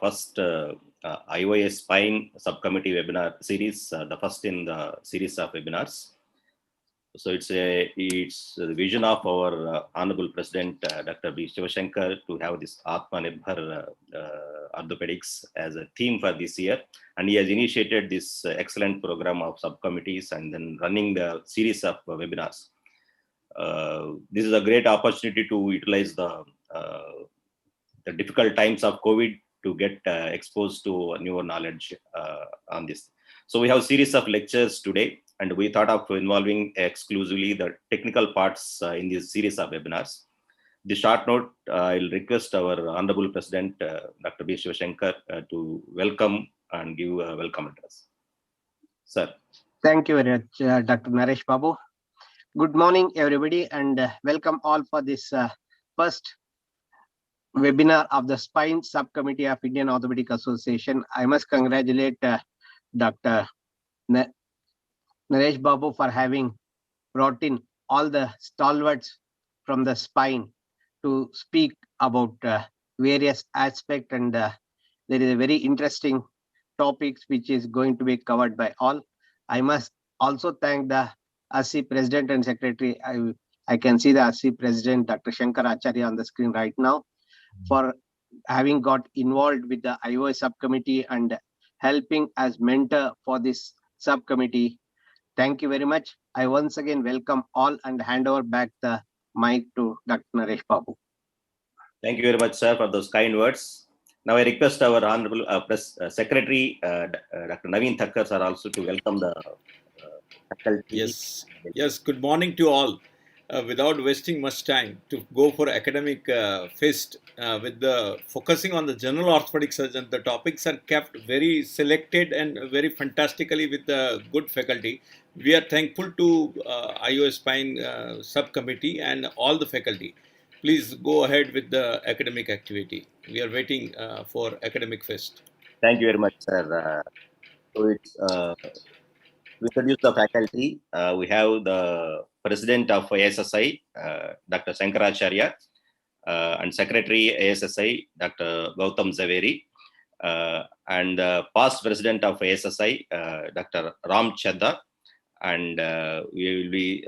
first IOA-SPINE subcommittee webinar series, the first in the series of webinars. So it's the vision of our Honorable President, Dr. B Shiva Shankar, to have this Atmanirbhar orthopedics as a theme for this year. And he has initiated this excellent program of subcommittees and then running the series of webinars. This is a great opportunity to utilize the difficult times of COVID to get exposed to newer knowledge on this. So we have a series of lectures today, and we thought of involving exclusively the technical parts in this series of webinars. The short note, I'll request our Honorable President, Dr. B Shiva Shankar, to welcome and give a welcome address. Sir. Thank you very much, Dr. Naresh Babu. Good morning, everybody, and welcome all for this first webinar of the Spine Subcommittee of Indian Orthopaedic Association. I must congratulate Dr. Naresh Babu for having brought in all the stalwarts from the spine to speak about various aspects, and there is a very interesting topics which is going to be covered by all. I must also thank the ASI President and Secretary. I can see the ASI President, Dr. Sankar Acharya, on the screen right now, for having got involved with the IOA subcommittee and helping as mentor for this subcommittee. Thank you very much. I once again welcome all and hand over back the mic to Dr. Naresh Babu. Thank you very much, sir, for those kind words. Now I request our Honorable Secretary, Dr. Naveen Thakkar, sir, also to welcome the faculty. Yes. Good morning to all. Without wasting much time, to go for academic fest with the focusing on the general orthopedic surgeon, the topics are kept very selected and very fantastically with the good faculty. We are thankful to IOA-SPINE subcommittee and all the faculty. Please go ahead with the academic activity. We are waiting for academic fest. Thank you very much, sir. So it's to introduce the faculty, we have the President of ASSI, Dr. Sankar Acharya, and Secretary ASSI, Dr. Gautam Zaveri, and past President of ASSI, Dr. Ram Chaddha, and we will be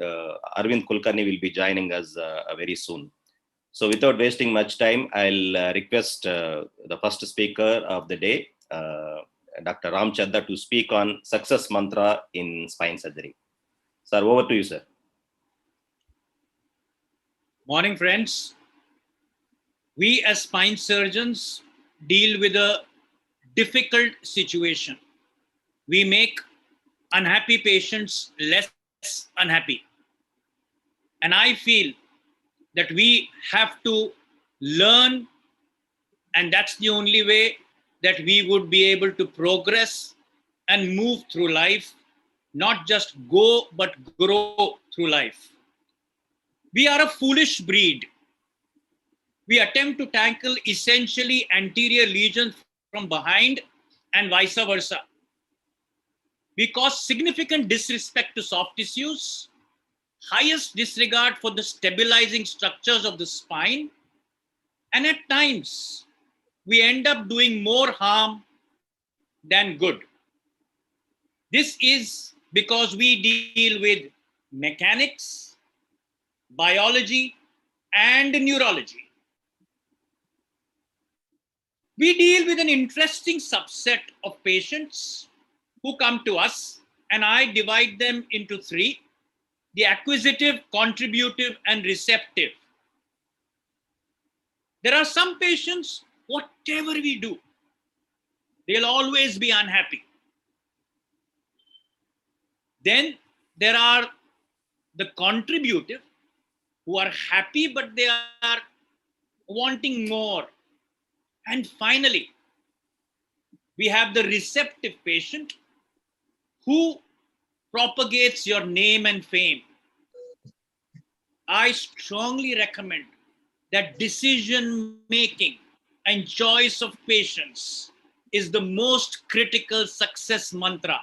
Aravind Kulkarni will be joining us very soon. So without wasting much time, I'll request the first speaker of the day, Dr. Ram Chaddha, to speak on success mantra in spine surgery. Sir, over to you, sir. Morning, friends. We as spine surgeons deal with a difficult situation. We make unhappy patients less unhappy. And I feel that we have to learn, and that's the only way that we would be able to progress and move through life, not just go, but grow through life. We are a foolish breed. We attempt to tackle essentially anterior lesions from behind and vice versa. We cause significant disrespect to soft tissues, highest disregard for the stabilizing structures of the spine, and at times, we end up doing more harm than good. This is because we deal with mechanics, biology, and neurology. We deal with an interesting subset of patients who come to us, and I divide them into three: the acquisitive, contributive, and receptive. There are some patients, whatever we do, they'll always be unhappy. Then there are the contributive, who are happy, but they are wanting more. And finally, we have the receptive patient who propagates your name and fame. I strongly recommend that decision making and choice of patients is the most critical success mantra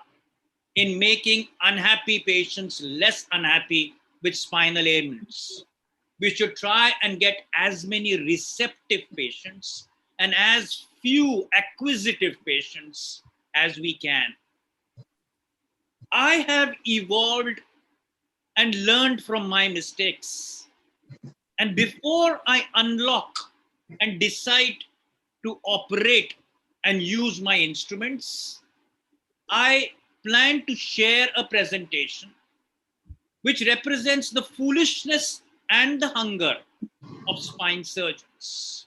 in making unhappy patients less unhappy with spinal ailments. We should try and get as many receptive patients and as few acquisitive patients as we can. I have evolved and learned from my mistakes. And before I unlock and decide to operate and use my instruments, I plan to share a presentation which represents the foolishness and the hunger of spine surgeons.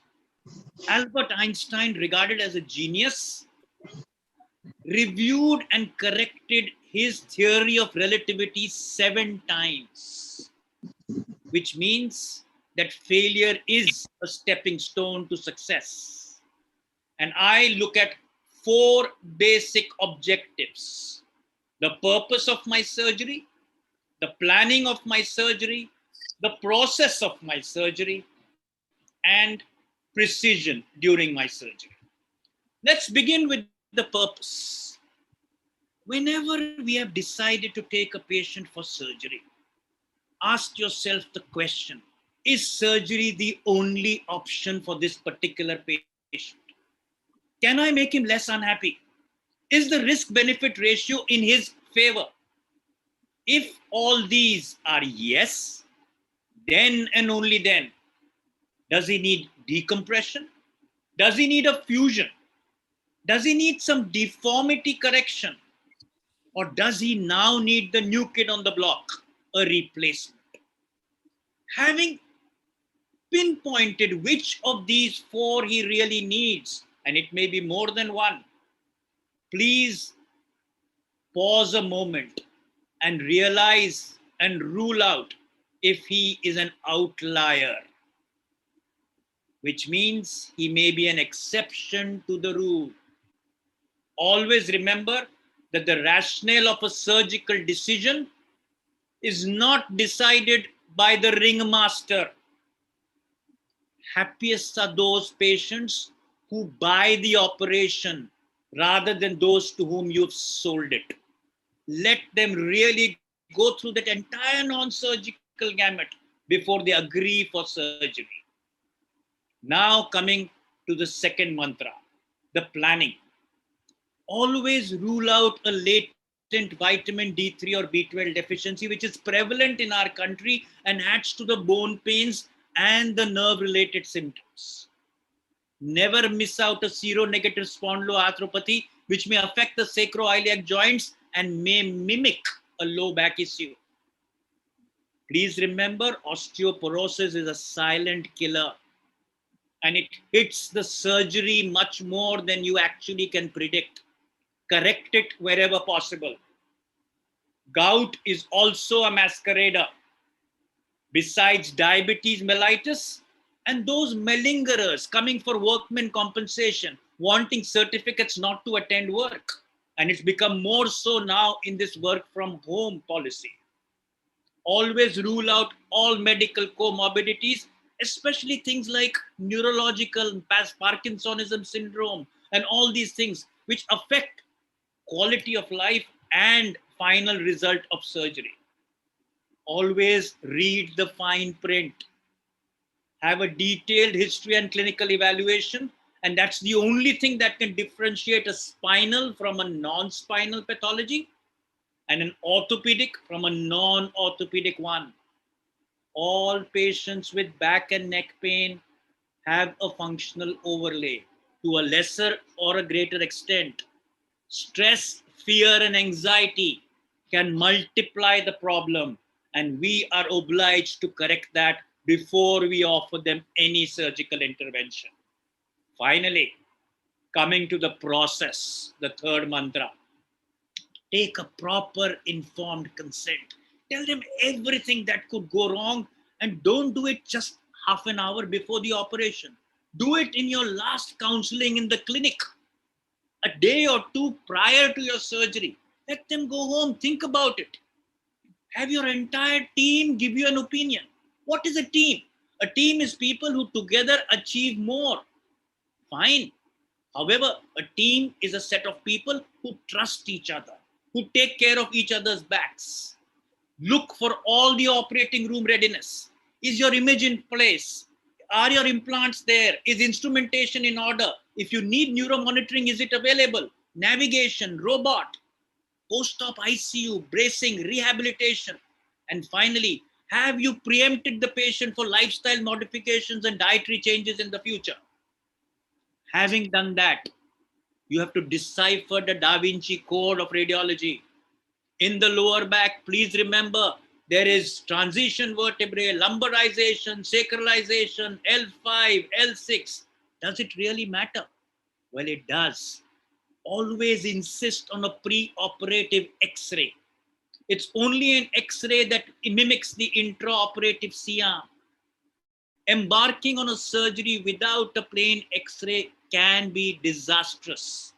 Albert Einstein, regarded as a genius, reviewed and corrected his theory of relativity 7 times, which means that failure is a stepping stone to success. And I look at 4 basic objectives: the purpose of my surgery, the planning of my surgery, the process of my surgery, and precision during my surgery. Let's begin with the purpose. Whenever we have decided to take a patient for surgery, ask yourself the question, is surgery the only option for this particular patient? Can I make him less unhappy? Is the risk-benefit ratio in his favor? If all these are yes, then and only then, does he need decompression? Does he need a fusion? Does he need some deformity correction? Or does he now need the new kid on the block, a replacement? Having pinpointed which of these 4 he really needs, and it may be more than one, please pause a moment and realize and rule out if he is an outlier, which means he may be an exception to the rule. Always remember that the rationale of a surgical decision is not decided by the ringmaster. Happiest are those patients who buy the operation rather than those to whom you've sold it. Let them really go through that entire non-surgical gamut before they agree for surgery. Now coming to the second mantra, the planning. Always rule out a latent vitamin D3 or B12 deficiency, which is prevalent in our country and adds to the bone pains and the nerve-related symptoms. Never miss out a seronegative spondyloarthropathy, which may affect the sacroiliac joints and may mimic a low back issue. Please remember, osteoporosis is a silent killer, and it hits the surgery much more than you actually can predict. Correct it wherever possible. Gout is also a masquerader. Besides diabetes mellitus and those malingerers coming for workman compensation, wanting certificates not to attend work. And it's become more so now in this work from home policy. Always rule out all medical comorbidities, especially things like neurological, Parkinsonism syndrome, and all these things which affect quality of life and final result of surgery. Always read the fine print. Have a detailed history and clinical evaluation, and that's the only thing that can differentiate a spinal from a non-spinal pathology and an orthopedic from a non-orthopedic one. All patients with back and neck pain have a functional overlay to a lesser or a greater extent. Stress, fear, and anxiety can multiply the problem, and we are obliged to correct that before we offer them any surgical intervention. Finally, coming to the process, the third mantra, take a proper informed consent. Tell them everything that could go wrong, and don't do it just half an hour before the operation. Do it in your last counseling in the clinic, a day or 2 prior to your surgery. Let them go home, think about it. Have your entire team give you an opinion. What is a team? A team is people who together achieve more. Fine. However, a team is a set of people who trust each other, who take care of each other's backs. Look for all the operating room readiness. Is your image in place? Are your implants there? Is instrumentation in order? If you need neuromonitoring, is it available? Navigation, robot, post-op ICU, bracing, rehabilitation. And finally, have you preempted the patient for lifestyle modifications and dietary changes in the future? Having done that, you have to decipher the Da Vinci Code of radiology. In the lower back, please remember, there is transition vertebrae, lumbarization, sacralization, L5, L6. Does it really matter? Well, it does. Always insist on a pre-operative X-ray. It's only an X-ray that mimics the intraoperative C-arm. Embarking on a surgery without a plain X-ray can be disastrous.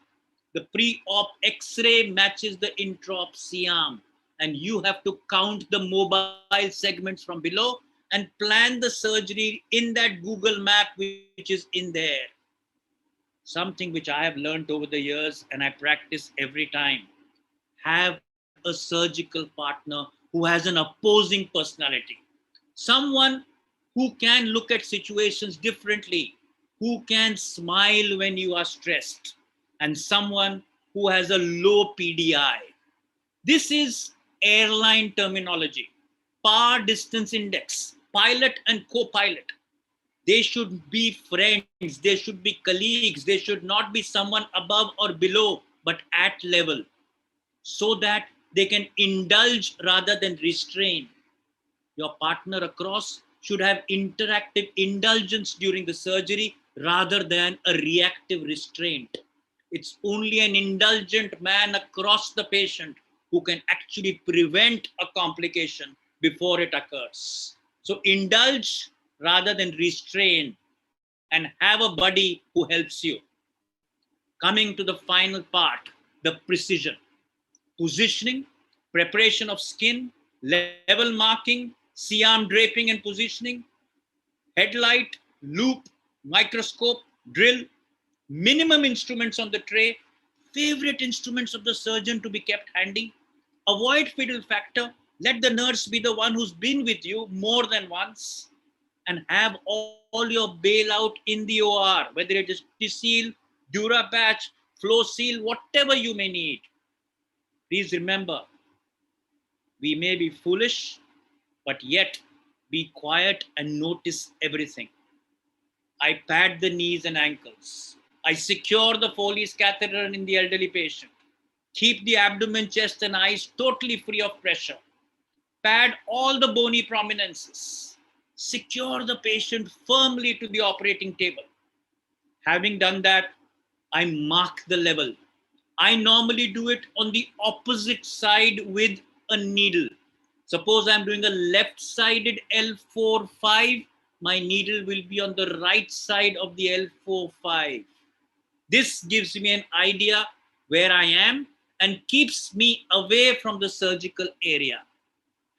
The pre-op X-ray matches the intra-op C-arm, and you have to count the mobile segments from below and plan the surgery in that Google map which is in there. Something which I have learned over the years and I practice every time. Have a surgical partner who has an opposing personality. Someone who can look at situations differently, who can smile when you are stressed, and someone who has a low PDI. This is airline terminology, power distance index, pilot and co-pilot. They should be friends, they should be colleagues, they should not be someone above or below, but at level, so that they can indulge rather than restrain. Your partner across should have interactive indulgence during the surgery rather than a reactive restraint. It's only an indulgent man across the patient who can actually prevent a complication before it occurs. So indulge rather than restrain, and have a buddy who helps you. Coming to the final part, the precision. Positioning, preparation of skin, level marking, C-arm draping and positioning, headlight, loop, microscope, drill, minimum instruments on the tray, favorite instruments of the surgeon to be kept handy. Avoid fiddle factor. Let the nurse be the one who's been with you more than once, and have all your bailout in the OR, whether it is T-seal, Durapatch, Flow Seal, whatever you may need. Please remember, we may be foolish, but yet be quiet and notice everything. I pad the knees and ankles. I secure the Foley's catheter in the elderly patient. Keep the abdomen, chest, and eyes totally free of pressure. Pad all the bony prominences. Secure the patient firmly to the operating table. Having done that, I mark the level. I normally do it on the opposite side with a needle. Suppose I'm doing a left-sided L4-5, my needle will be on the right side of the L4-5. This gives me an idea where I am and keeps me away from the surgical area.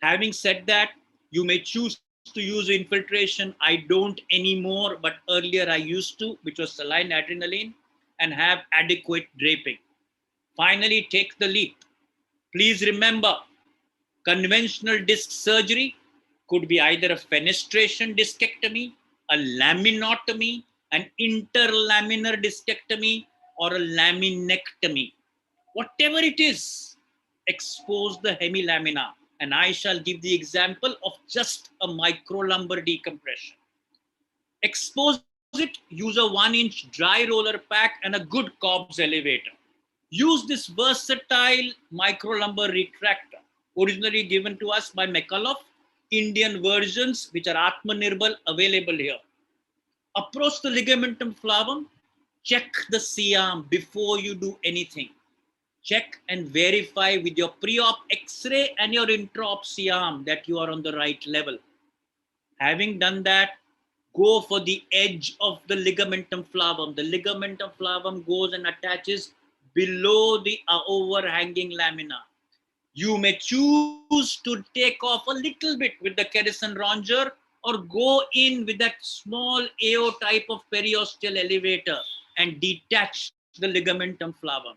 Having said that, you may choose to use infiltration. I don't anymore, but earlier I used to, which was saline adrenaline, and have adequate draping. Finally, take the leap. Please remember, conventional disc surgery could be either a fenestration discectomy, a laminotomy, an interlaminar discectomy, or a laminectomy. Whatever it is, expose the hemilamina. And I shall give the example of just a microlumbar decompression. Expose it, use a 1-inch dry roller pack and a good Carb Elevator. Use this versatile microlumbar retractor, originally given to us by McCullough, Indian versions which are Atmanirbhar available here. Approach the ligamentum flavum, check the C-arm before you do anything. Check and verify with your pre-op X-ray and your intra-op C-arm that you are on the right level. Having done that, go for the edge of the ligamentum flavum. The ligamentum flavum goes and attaches below the overhanging lamina. You may choose to take off a little bit with the Kerrison rongeur, or go in with that small AO type of periosteal elevator and detach the ligamentum flavum.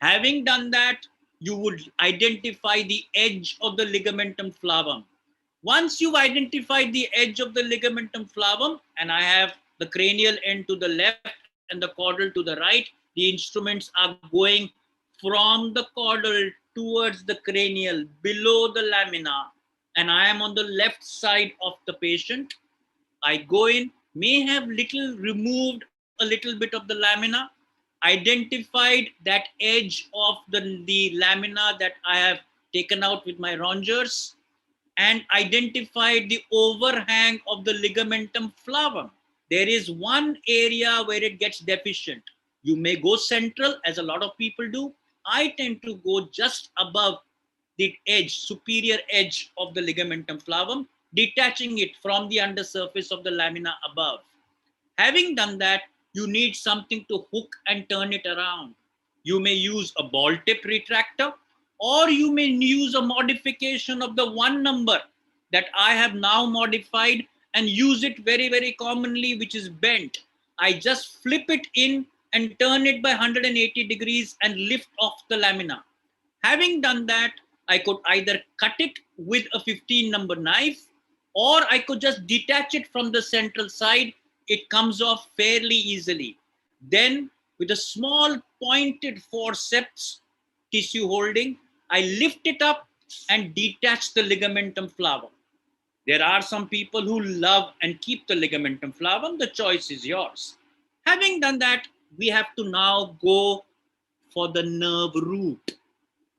Having done that, you would identify the edge of the ligamentum flavum. Once you've identified the edge of the ligamentum flavum, and I have the cranial end to the left and the caudal to the right, the instruments are going from the caudal towards the cranial below the lamina, and I am on the left side of the patient. I go in, may have removed a little bit of the lamina, identified that edge of the lamina that I have taken out with my rongeurs, and identified the overhang of the ligamentum flavum. There is one area where it gets deficient. You may go central, as a lot of people do. I tend to go just above the edge, superior edge of the ligamentum flavum, detaching it from the undersurface of the lamina above. Having done that, you need something to hook and turn it around. You may use a ball tip retractor, or you may use a modification of the one number that I have now modified and use it very, very commonly, which is bent. I just flip it in and turn it by 180 degrees and lift off the lamina. Having done that, I could either cut it with a 15 number knife, or I could just detach it from the central side. It comes off fairly easily. Then with a small pointed forceps tissue holding, I lift it up and detach the ligamentum flavum. There are some people who love and keep the ligamentum flavum. The choice is yours. Having done that, we have to now go for the nerve root.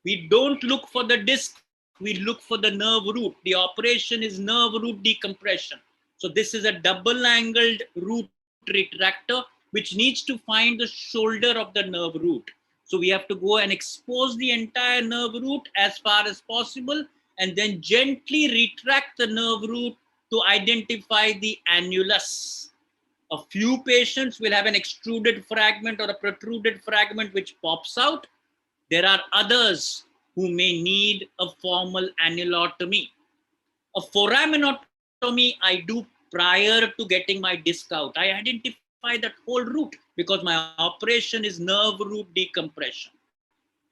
We don't look for the disc, we look for the nerve root. The operation is nerve root decompression. So this is a double angled root retractor which needs to find the shoulder of the nerve root. So we have to go and expose the entire nerve root as far as possible, and then gently retract the nerve root to identify the annulus. A few patients will have an extruded fragment or a protruded fragment which pops out. There are others who may need a formal annulotomy. A foraminotomy I do prior to getting my disc out. I identify that whole root because my operation is nerve root decompression.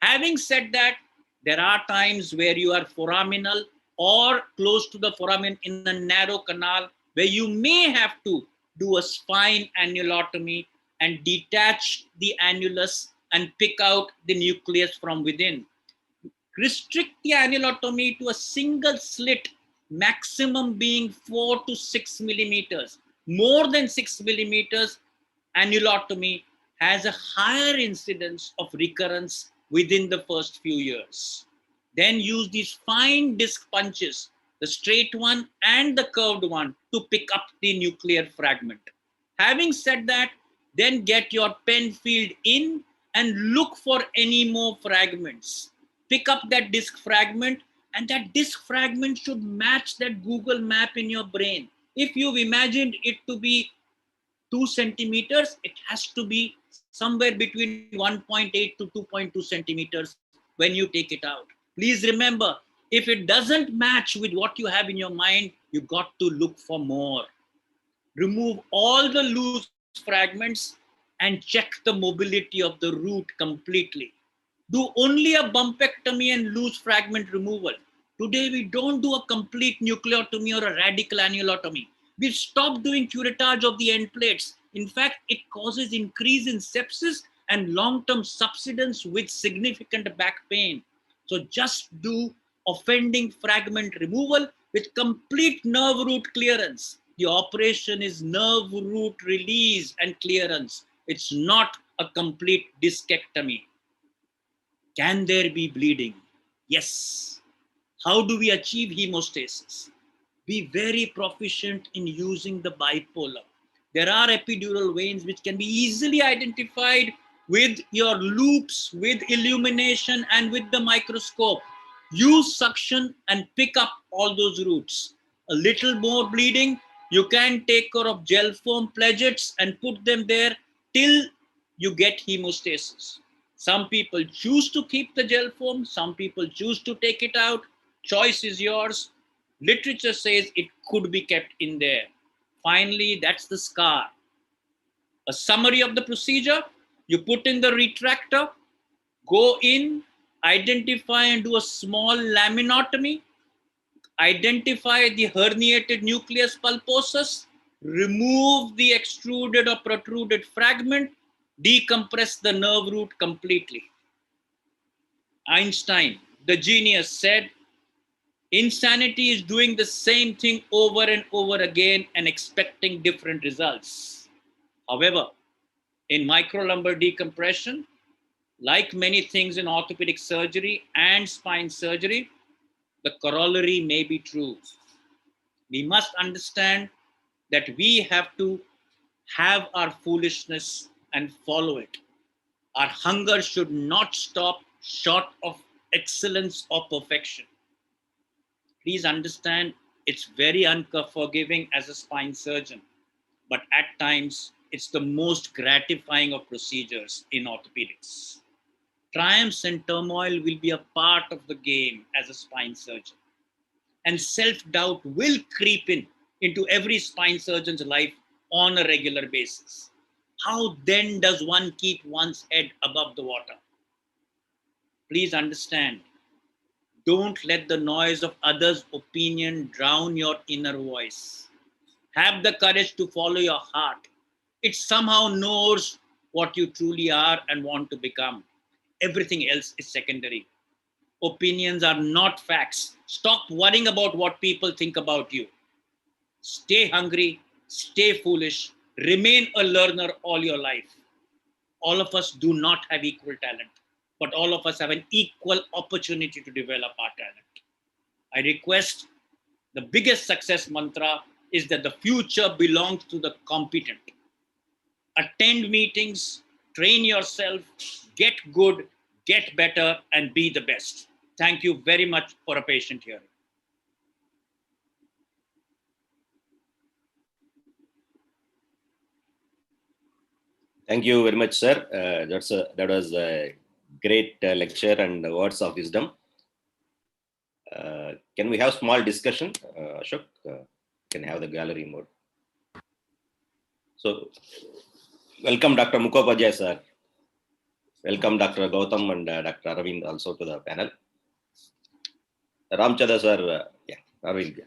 Having said that, there are times where you are foraminal or close to the foramen in a narrow canal where you may have to do a spine annulotomy and detach the annulus and pick out the nucleus from within. Restrict the annulotomy to a single slit, maximum being 4 to 6 millimeters. More than 6 millimeters, annulotomy has a higher incidence of recurrence within the first few years. Then use these fine disc punches, the straight one and the curved one, to pick up the nuclear fragment. Having said that, then get your Penfield in and look for any more fragments. Pick up that disc fragment, and that disc fragment should match that Google map in your brain. If you've imagined it to be 2 centimeters, it has to be somewhere between 1.8 to 2.2 centimeters when you take it out. Please remember, if it doesn't match with what you have in your mind, you got to look for more. Remove all the loose fragments and check the mobility of the root completely. Do only a bumpectomy and loose fragment removal. Today, we don't do a complete nucleotomy or a radical annulotomy. We've stopped doing curettage of the end plates. In fact, it causes increase in sepsis and long-term subsidence with significant back pain. So just do offending fragment removal with complete nerve root clearance. The operation is nerve root release and clearance. It's not a complete discectomy. Can there be bleeding? Yes. How do we achieve hemostasis? Be very proficient in using the bipolar. There are epidural veins which can be easily identified with your loops, with illumination, and with the microscope. Use suction and pick up all those roots. A little more bleeding, you can take care of gel foam pledgets and put them there till you get hemostasis. Some people choose to keep the gel foam, some people choose to take it out. Choice is yours. Literature says it could be kept in there. Finally, that's the scar. A summary of the procedure: you put in the retractor, go in, identify and do a small laminotomy, identify the herniated nucleus pulposus, remove the extruded or protruded fragment, decompress the nerve root completely. Einstein, the genius, said, insanity is doing the same thing over and over again and expecting different results. However, in microlumbar decompression, like many things in orthopedic surgery and spine surgery, the corollary may be true. We must understand that we have to have our foolishness and follow it. Our hunger should not stop short of excellence or perfection. Please understand, it's very unforgiving as a spine surgeon, but at times it's the most gratifying of procedures in orthopedics. Triumphs and turmoil will be a part of the game as a spine surgeon. And self-doubt will creep into every spine surgeon's life on a regular basis. How then does one keep one's head above the water? Please understand, don't let the noise of others' opinion drown your inner voice. Have the courage to follow your heart. It somehow knows what you truly are and want to become. Everything else is secondary. Opinions are not facts. Stop worrying about what people think about you. Stay hungry, stay foolish, remain a learner all your life. All of us do not have equal talent, but all of us have an equal opportunity to develop our talent. I request, the biggest success mantra is that the future belongs to the competent. Attend meetings, train yourself, get good, get better, and be the best. Thank you very much for a patient hearing. Thank you very much, sir. That was a great lecture and words of wisdom. Can we have small discussion, Ashok? Can have the gallery mode. So, welcome Dr. Mukhopadhyay, sir. Welcome Dr. Gautam and Dr. Aravind also to the panel. Chaddha, sir, Aravind.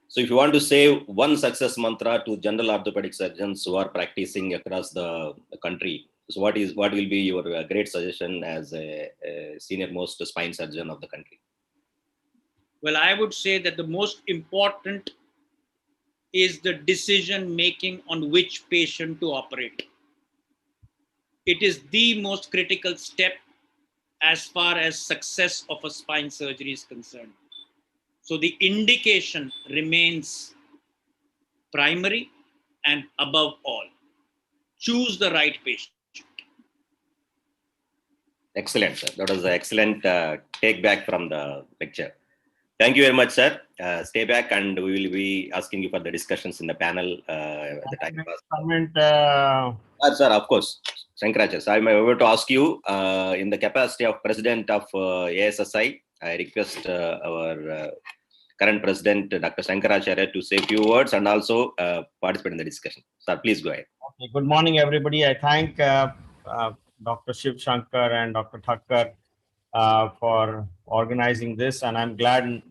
So if you want to say one success mantra to general orthopedic surgeons who are practicing across the country, so what will be your great suggestion as a senior most spine surgeon of the country? Well, I would say that the most important is the decision making on which patient to operate. It is the most critical step as far as success of a spine surgery is concerned. So the indication remains primary and above all. Choose the right patient. Excellent, sir. That was an excellent take back from the lecture. Thank you very much, sir. Stay back and we will be asking you for the discussions in the panel at the time. Comment, sir, of course. Sankar Acharya, I am over to ask you in the capacity of president of ASSI, I request our current president, Dr. Sankar Acharya, to say a few words and also participate in the discussion. Sir, please go ahead. Okay, good morning, everybody. I thank Dr. Shiva Shankar and Dr. Thakkar for organizing this, and I'm glad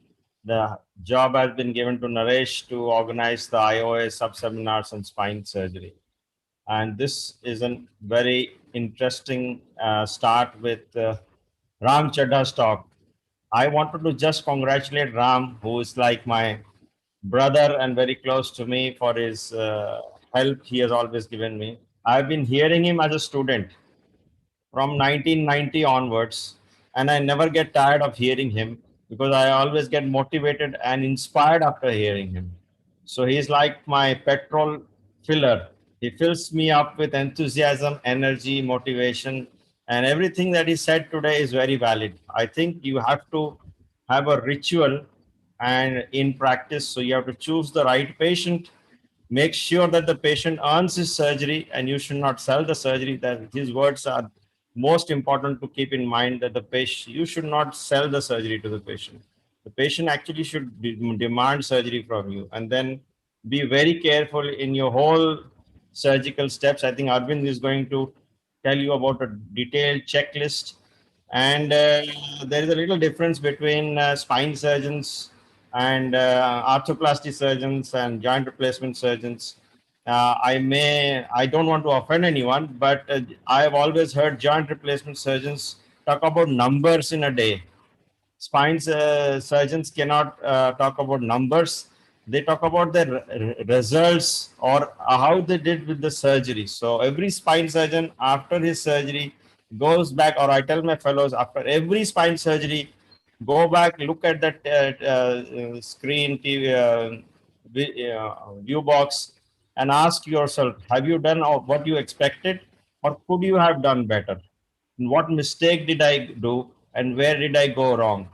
the job has been given to Naresh to organize the IOA sub-seminars on spine surgery. And this is a very interesting start with Ram Chaddha's talk. I wanted to just congratulate Ram, who is like my brother and very close to me, for his help he has always given me. I've been hearing him as a student from 1990 onwards, and I never get tired of hearing him because I always get motivated and inspired after hearing him. So he's like my petrol filler. He fills me up with enthusiasm, energy, motivation, and everything that he said today is very valid. I think you have to have a ritual and in practice, so you have to choose the right patient, make sure that the patient earns his surgery, and you should not sell the surgery. That his words are most important to keep in mind, that the patient, you should not sell the surgery to the patient. The patient actually should demand surgery from you, and then be very careful in your whole surgical steps. I think Aravind is going to tell you about a detailed checklist. And there is a little difference between spine surgeons and arthroplasty surgeons and joint replacement surgeons. I don't want to offend anyone, but I have always heard joint replacement surgeons talk about numbers in a day. Spine surgeons cannot talk about numbers. They talk about the results or how they did with the surgery. So every spine surgeon after his surgery goes back, or I tell my fellows after every spine surgery, go back, look at that screen, TV, view box, and ask yourself, have you done what you expected, or could you have done better? What mistake did I do, and where did I go wrong?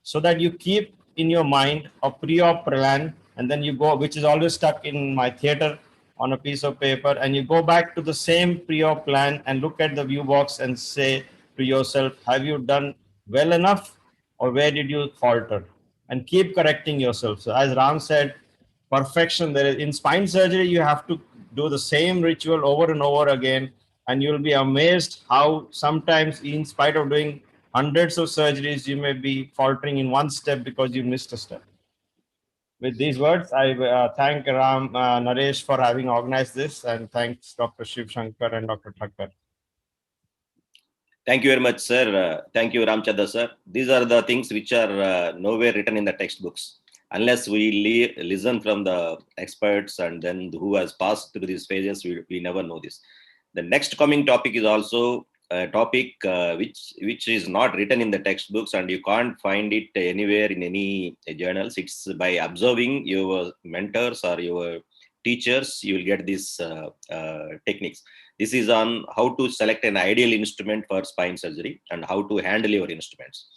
So that you keep in your mind a pre-op plan, and then you go, which is always stuck in my theater on a piece of paper, and you go back to the same pre-op plan and look at the view box and say to yourself, have you done well enough, or where did you falter? And keep correcting yourself. So as Ram said, perfection, there is in spine surgery, you have to do the same ritual over and over again, and you'll be amazed how sometimes, in spite of doing hundreds of surgeries, you may be faltering in one step because you missed a step. With these words, I thank Ram Naresh for having organized this, and thanks Dr. Shiv Shankar and Dr. Thakkar. Thank you very much, sir. Thank you, Ram Chaddha, sir. These are the things which are nowhere written in the textbooks. Unless we listen from the experts and then who has passed through these phases, we never know this. The next coming topic is also a topic which is not written in the textbooks, and you can't find it anywhere in any journals. It's by observing your mentors or your teachers, you will get these techniques. This is on how to select an ideal instrument for spine surgery and how to handle your instruments.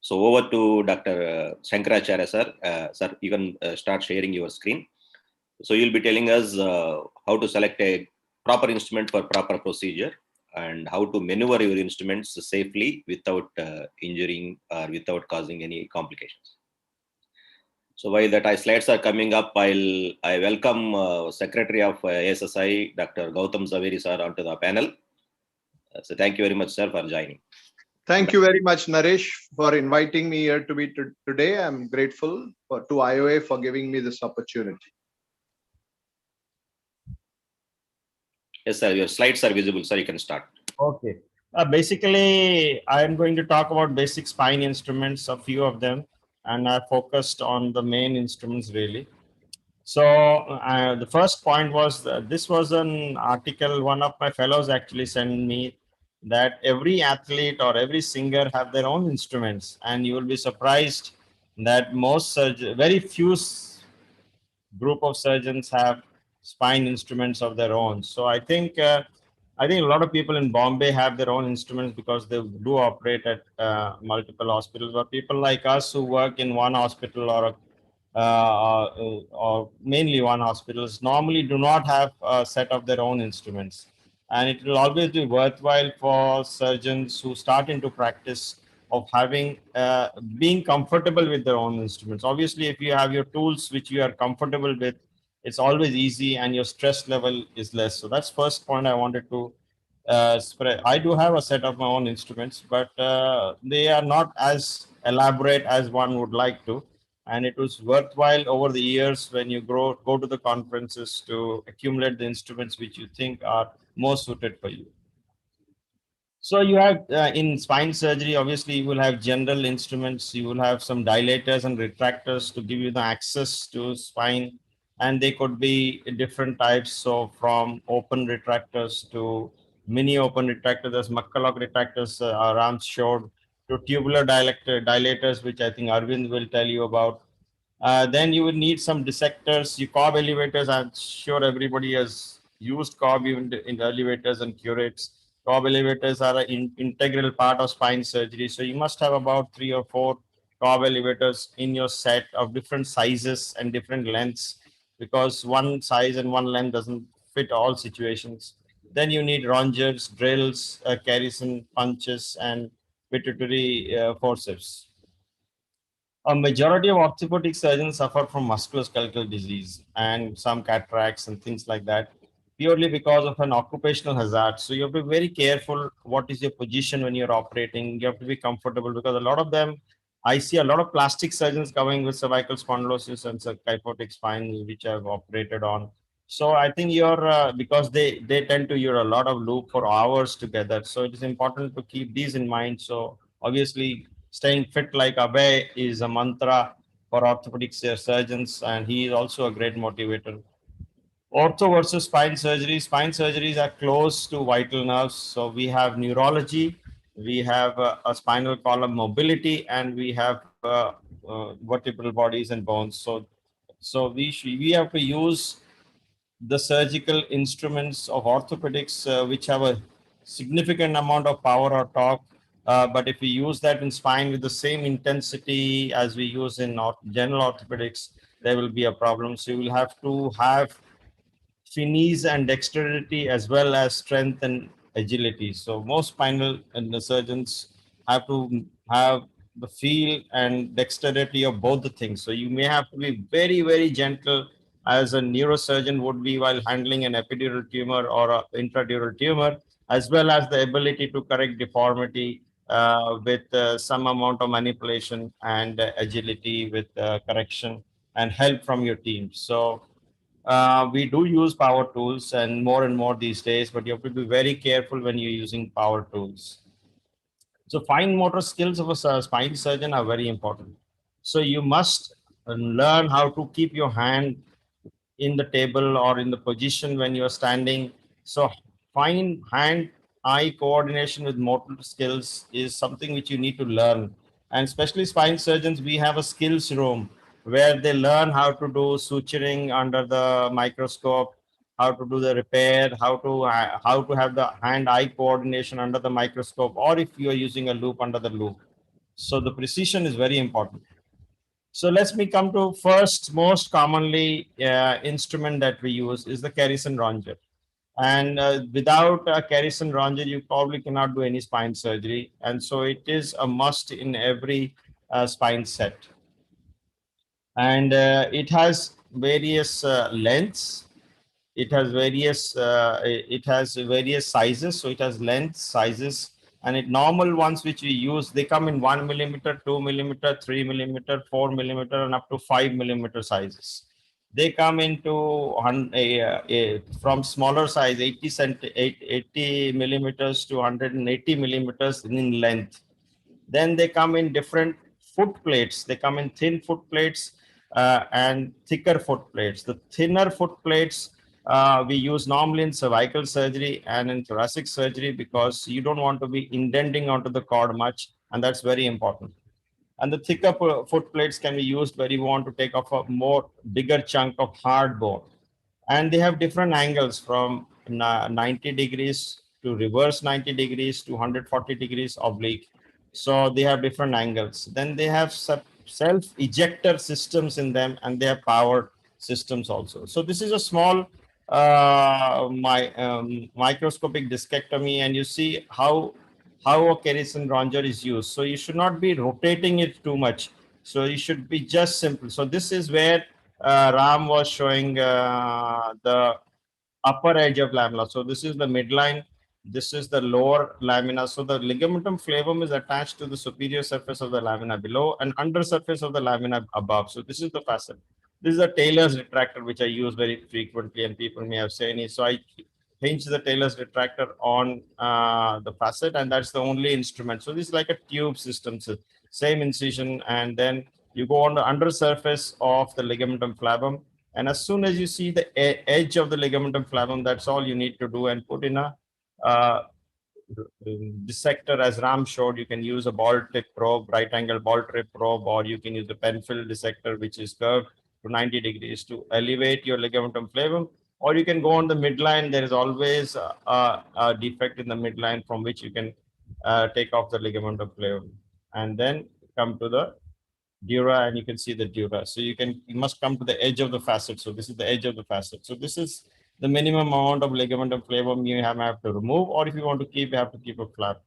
So over to Dr. Sankar Acharya, sir. Sir, you can start sharing your screen. So you'll be telling us how to select a proper instrument for proper procedure and how to maneuver your instruments safely without injuring or without causing any complications. So while that slides are coming up, I welcome Secretary of ASSI, Dr. Gautam Zaveri, sir, onto the panel. So thank you very much, sir, for joining. Thank you very much, Naresh, for inviting me here to be today. I'm grateful to IOA for giving me this opportunity. Yes, sir. Your slides are visible, sir. You can start. Okay. Basically, I am going to talk about basic spine instruments, a few of them, and I focused on the main instruments really. So the first point was this was an article one of my fellows actually sent me, that every athlete or every singer have their own instruments, and you will be surprised that very few group of surgeons have spine instruments of their own. So I think a lot of people in Bombay have their own instruments because they do operate at multiple hospitals. But people like us who work in one hospital or mainly one hospitals normally do not have a set of their own instruments. And it will always be worthwhile for surgeons who start into practice of having being comfortable with their own instruments. Obviously, if you have your tools which you are comfortable with, it's always easy and your stress level is less. So that's first point I wanted to spread. I do have a set of my own instruments, but they are not as elaborate as one would like to. And it was worthwhile over the years when you go to the conferences to accumulate the instruments which you think are most suited for you. So you have in spine surgery, obviously you will have general instruments, you will have some dilators and retractors to give you the access to spine, and they could be different types. So from open retractors to mini open retractors, as McCulloch retractors Ram showed, to tubular dilators, which I think Aravind will tell you about. Then you will need some dissectors, you carb elevators. I'm sure everybody has used carb in the elevators and curates. Carb elevators are an integral part of spine surgery. So you must have about 3 or 4 carb elevators in your set of different sizes and different lengths, because one size and one length doesn't fit all situations. Then you need rongeurs, drills, Kerrison punches, and pituitary forceps. A majority of orthopedic surgeons suffer from musculoskeletal disease and some cataracts and things like that, purely because of an occupational hazard. So you have to be very careful what is your position when you're operating. You have to be comfortable, because a lot of them I see a lot of plastic surgeons coming with cervical spondylosis and kyphotic spine, which I've operated on. So I think you're because they tend to use a lot of loop for hours together. So it is important to keep these in mind. So obviously, staying fit like Abhay is a mantra for orthopedic surgeons, and he is also a great motivator. Ortho versus spine surgery. Spine surgeries are close to vital nerves. So we have neurology, we have a spinal column mobility, and we have vertebral bodies and bones. So we have to use the surgical instruments of orthopedics, which have a significant amount of power or torque. But if we use that in spine with the same intensity as we use in general orthopedics, there will be a problem. So you will have to have finesse and dexterity as well as strength and agility. So most spinal and the surgeons have to have the feel and dexterity of both the things. So you may have to be very, very gentle as a neurosurgeon would be while handling an epidural tumor or an intradural tumor, as well as the ability to correct deformity with some amount of manipulation and agility with correction and help from your team. So we do use power tools and more these days, but you have to be very careful when you're using power tools. So fine motor skills of a spine surgeon are very important. So you must learn how to keep your hand in the table or in the position when you're standing. So fine hand-eye coordination with motor skills is something which you need to learn. And especially spine surgeons, we have a skills room where they learn how to do suturing under the microscope, how to do the repair, how to have the hand-eye coordination under the microscope, or if you are using a loop under the loop. So the precision is very important. So let's me come to first most commonly instrument that we use is the Kerrison ronger. And without a Kerrison ronger, you probably cannot do any spine surgery. And so it is a must in every spine set. And it has various lengths. It has various sizes. So it has lengths, sizes, and normal ones which we use, they come in 1 millimeter, 2 millimeter, 3 millimeter, 4 millimeter, and up to 5 millimeter sizes. They come into from smaller size, 80 millimeters to 180 millimeters in length. Then they come in different foot plates. They come in thin foot plates and thicker foot plates. The thinner foot plates we use normally in cervical surgery and in thoracic surgery because you don't want to be indenting onto the cord much, and that's very important. And the thicker foot plates can be used where you want to take off a bigger chunk of hard bone. And they have different angles from 90 degrees to reverse 90 degrees to 140 degrees oblique. So they have different angles. Then they have self-ejector systems in them, and they have power systems also. So this is a small microscopic discectomy, and you see how a Kerrison ronger is used. So you should not be rotating it too much. So you should be just simple. So this is where Ram was showing the upper edge of lamina. So this is the midline. This is the lower lamina. So the ligamentum flavum is attached to the superior surface of the lamina below and under surface of the lamina above. So this is the facet. This is a Taylor's retractor, which I use very frequently, and people may have seen. So I hinge the Taylor's retractor on the facet, and that's the only instrument. So this is like a tube system, so same incision, and then you go on the under surface of the ligamentum flavum, and as soon as you see the edge of the ligamentum flavum, that's all you need to do, and put in a dissector. As Ram showed, you can use a ball tip probe, right angle ball tip probe, or you can use the Penfield Desector, which is curved to 90 degrees to elevate your ligamentum flavum. Or you can go on the midline. There is always a defect in the midline from which you can take off the ligamentum flavum, and then come to the dura, and you can see the dura. So you must come to the edge of the facet. So this is the edge of the facet. So this is the minimum amount of ligamentum flavum you have to remove, or if you want to keep, you have to keep a flat.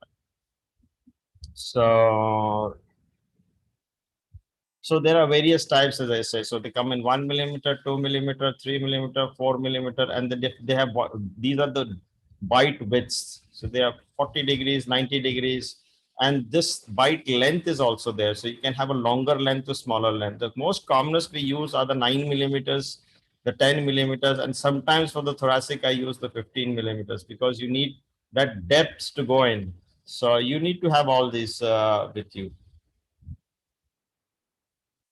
So there are various types, as I say. So they come in 1 millimeter, 2 millimeter, 3 millimeter, 4 millimeter, and they have these are the bite widths. So they are 40 degrees, 90 degrees, and this bite length is also there. So you can have a longer length to smaller length. The most commonest we use are the 9 millimeters, the 10 millimeters, and sometimes for the thoracic, I use the 15 millimeters because you need that depth to go in. So you need to have all these with you.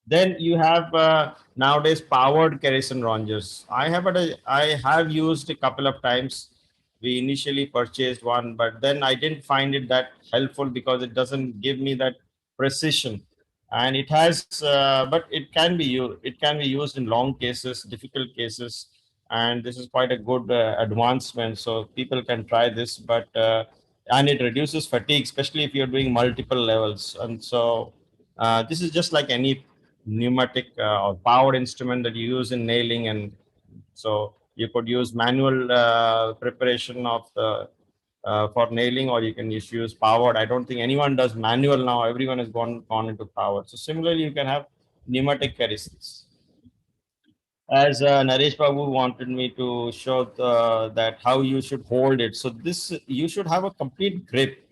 Then you have nowadays powered Kerrison rongeurs. I have used a couple of times. We initially purchased one, but then I didn't find it that helpful because it doesn't give me that precision. And it has, but it can be used. It can be used in long cases, difficult cases, and this is quite a good advancement. So people can try this, but and it reduces fatigue, especially if you're doing multiple levels. And so this is just like any pneumatic or powered instrument that you use in nailing, and so you could use manual preparation of the for nailing, or you can just use powered. I don't think anyone does manual now. Everyone has gone into powered. So similarly, you can have pneumatic Kerrisons. As Naresh Babu wanted me to show that how you should hold it. So this, you should have a complete grip.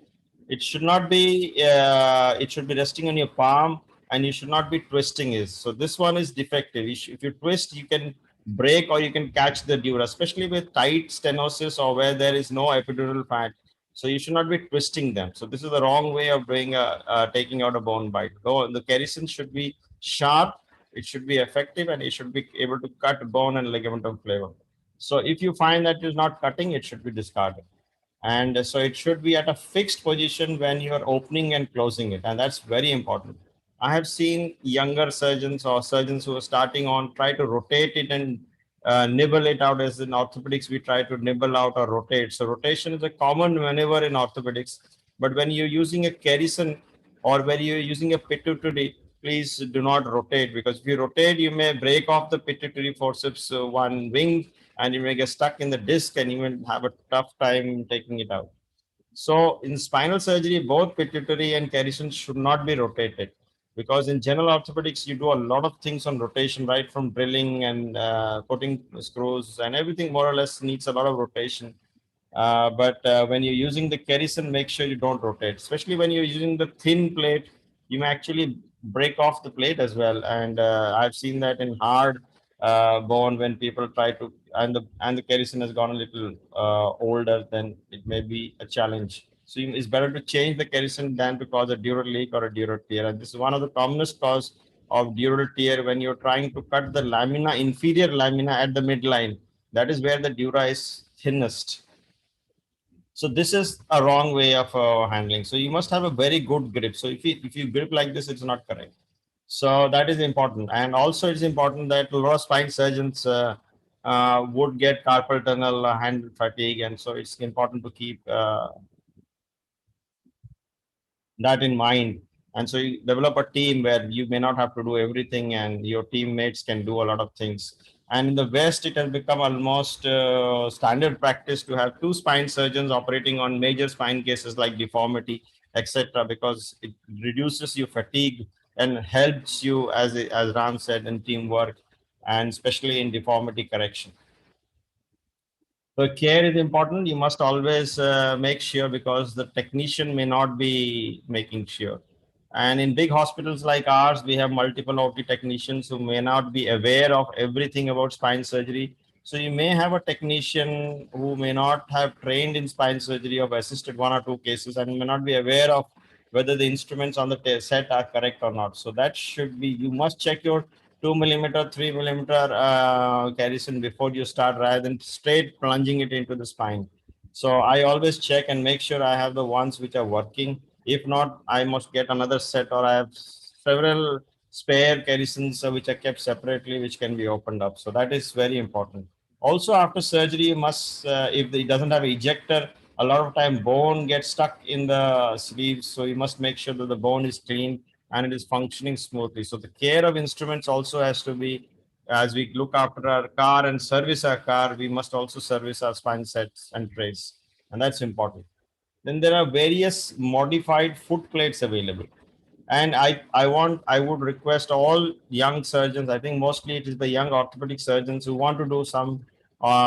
It should not be, it should be resting on your palm, and you should not be twisting it. So this one is defective. If you twist, you can break or you can catch the dura, especially with tight stenosis or where there is no epidural fat. So you should not be twisting them. So this is the wrong way of doing taking out a bone bite. The Kerrison should be sharp, it should be effective, and it should be able to cut bone and ligamentum flower. So if you find that it is not cutting, it should be discarded. And so it should be at a fixed position when you are opening and closing it. And that's very important. I have seen younger surgeons or surgeons who are starting on try to rotate it and nibble it out. As in orthopedics, we try to nibble out or rotate. So rotation is a common maneuver in orthopedics. But when you're using a Kerrison or when you're using a pituitary, please do not rotate, because if you rotate, you may break off the pituitary forceps one wing, and you may get stuck in the disc and you will have a tough time taking it out. So in spinal surgery, both pituitary and Kerrison should not be rotated, because in general orthopedics, you do a lot of things on rotation, right from drilling and putting screws, and everything more or less needs a lot of rotation. But when you're using the Kerrison, make sure you don't rotate, especially when you're using the thin plate. You may actually break off the plate as well. And I've seen that in hard bone when people try to, and the Kerrison has gone a little older, then it may be a challenge. So it's better to change the Kerrison than to cause a dural leak or a dural tear. And this is one of the commonest cause of dural tear when you're trying to cut the lamina, inferior lamina at the midline. That is where the dura is thinnest. So this is a wrong way of handling. So you must have a very good grip. So if you grip like this, it's not correct. So that is important. And also it's important that a lot of spine surgeons would get carpal tunnel, hand fatigue. And so it's important to keep that in mind. And so you develop a team where you may not have to do everything and your teammates can do a lot of things. And in the West, it has become almost standard practice to have two spine surgeons operating on major spine cases like deformity, etc., because it reduces your fatigue and helps you, as Ram said, in teamwork, and especially in deformity correction. So care is important. You must always make sure, because the technician may not be making sure. And in big hospitals like ours, we have multiple OT technicians who may not be aware of everything about spine surgery. So you may have a technician who may not have trained in spine surgery or assisted one or two cases and may not be aware of whether the instruments on the set are correct or not. So that should be, you must check your 2 millimeter, 3 millimeter Garrison before you start, rather than straight plunging it into the spine. So I always check and make sure I have the ones which are working. If not, I must get another set, or I have several spare Kerrisons which are kept separately, which can be opened up. So that is very important. Also, after surgery, you must, if it doesn't have an ejector, a lot of time bone gets stuck in the sleeves. So you must make sure that the bone is clean and it is functioning smoothly. So the care of instruments also has to be, as we look after our car and service our car, we must also service our spine sets and trays. And that's important. Then there are various modified foot plates available. And I would request all young surgeons, I think mostly it is the young orthopedic surgeons who want to do some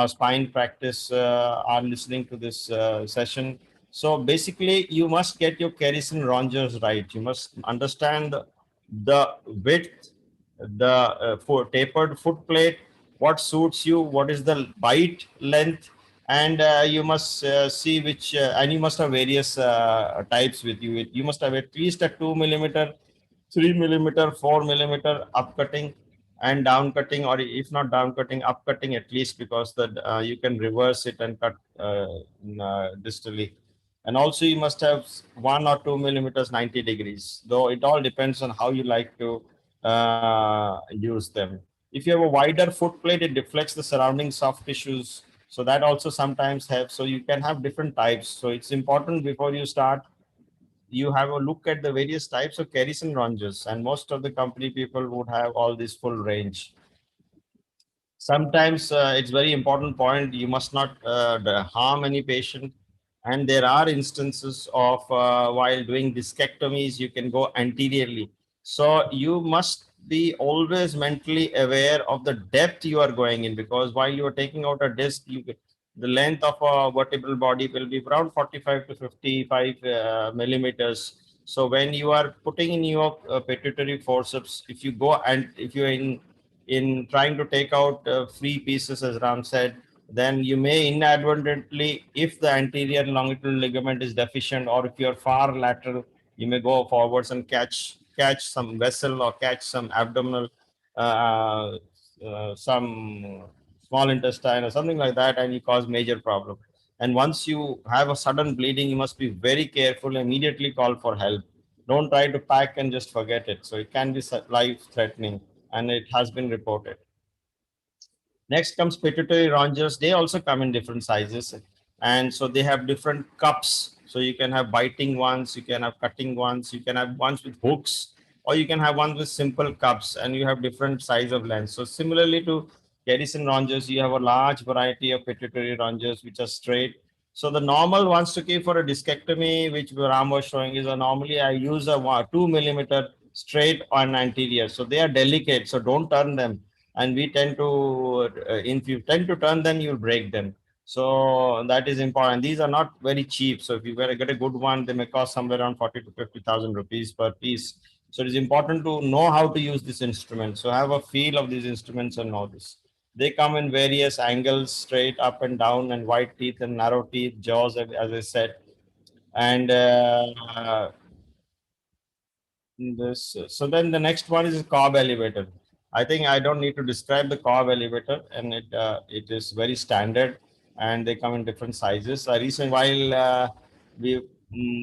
spine practice are listening to this session. So basically, you must get your Kerrison rongeurs right. You must understand the width, the tapered foot plate, what suits you, what is the bite length, and you must see which, and you must have various types with you. You must have at least a 2 mm, 3 mm, 4 mm upcutting and down cutting, or if not down cutting, up cutting at least, because the you can reverse it and cut distally. And also you must have 1 or 2 mm 90 degrees, though it all depends on how you like to use them. If you have a wider foot plate, it deflects the surrounding soft tissues, so that also sometimes helps. So you can have different types. So it's important before you start, you have a look at the various types of Kerrison rongeurs, and most of the company people would have all this full range. Sometimes it's very important point, you must not harm any patient, and there are instances of while doing discectomies you can go anteriorly. So you must be always mentally aware of the depth you are going in, because while you are taking out a disc, the length of a vertebral body will be around 45 to 55 millimeters. So when you are putting in your pituitary forceps, if you go and if you're in trying to take out free pieces, as Ram said, then you may inadvertently, if the anterior longitudinal ligament is deficient, or if you're far lateral, you may go forwards and catch some vessel or catch some abdominal, some small intestine or something like that, and you cause major problem. And once you have a sudden bleeding, you must be very careful, immediately call for help. Don't try to pack and just forget it. So it can be life threatening, and it has been reported. Next comes pituitary rongeurs. They also come in different sizes. And so they have different cups. So you can have biting ones, you can have cutting ones, you can have ones with hooks, or you can have ones with simple cups, and you have different size of length. So similarly to Kerrison rongeurs, you have a large variety of pituitary rongeurs which are straight. So the normal ones to keep for a discectomy, which Ram was showing, is normally I use a 2 mm straight on anterior. So they are delicate, so don't turn them. And we tend to, if you tend to turn them, you'll break them. So that is important. These are not very cheap. So if you get a good one, they may cost somewhere around 40 to 50,000 rupees per piece. So it is important to know how to use this instrument. So have a feel of these instruments and know this. They come in various angles, straight, up and down, and wide teeth and narrow teeth, jaws, as I said. And this. So then the next one is Carb Elevator. I think I don't need to describe the Carb Elevator, and it is very standard, and they come in different sizes. I recently, while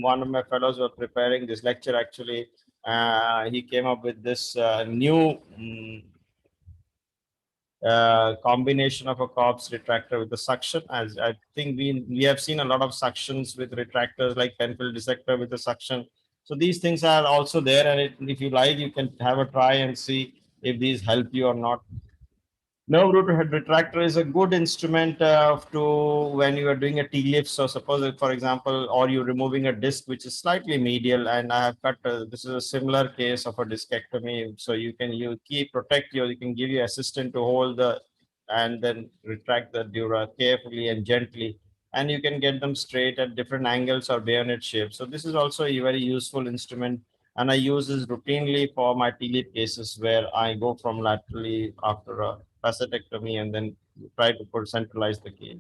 one of my fellows were preparing this lecture, actually, he came up with this new combination of a Corb's retractor with the suction. As I think we have seen a lot of suctions with retractors like Penfield Desector with the suction. So these things are also there, and if you like, you can have a try and see if these help you or not. Nerve root retractor is a good instrument to when you are doing a T-lift. So suppose, for example, or you're removing a disc which is slightly medial, and I have cut. This is a similar case of a discectomy. So you can protect you can give your assistant to hold the and then retract the dura carefully and gently, and you can get them straight at different angles or bayonet shapes. So this is also a very useful instrument, and I use this routinely for my T-lift cases where I go from laterally after a facetectomy and then try to centralize the cage.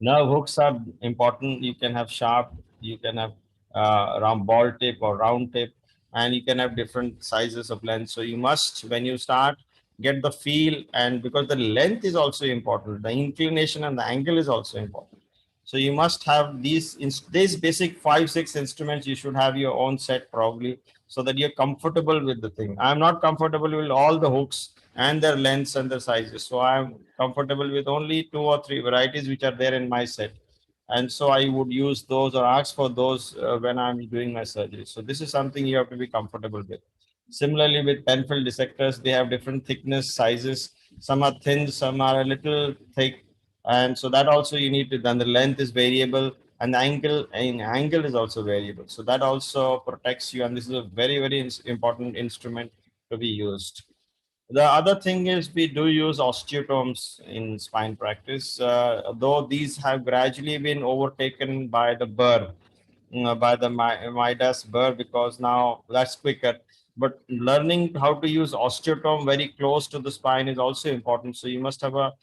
Nerve hooks are important. You can have sharp, you can have round ball tip or round tip, and you can have different sizes of length. So you must, when you start, get the feel, and because the length is also important, the inclination and the angle is also important. So you must have these basic 5-6 instruments. You should have your own set probably, so that you're comfortable with the thing. I'm not comfortable with all the hooks and their lengths and their sizes. So I'm comfortable with only 2 or 3 varieties which are there in my set. And so I would use those or ask for those when I'm doing my surgery. So this is something you have to be comfortable with. Similarly, with Penfield dissectors, they have different thickness, sizes. Some are thin, some are a little thick. And so that also you need to, then the length is variable, and the angle is also variable. So that also protects you. And this is a very, very important instrument to be used. The other thing is we do use osteotomes in spine practice, though these have gradually been overtaken by the Burr, by the Midas Burr, because now that's quicker. But learning how to use osteotome very close to the spine is also important. So you must have a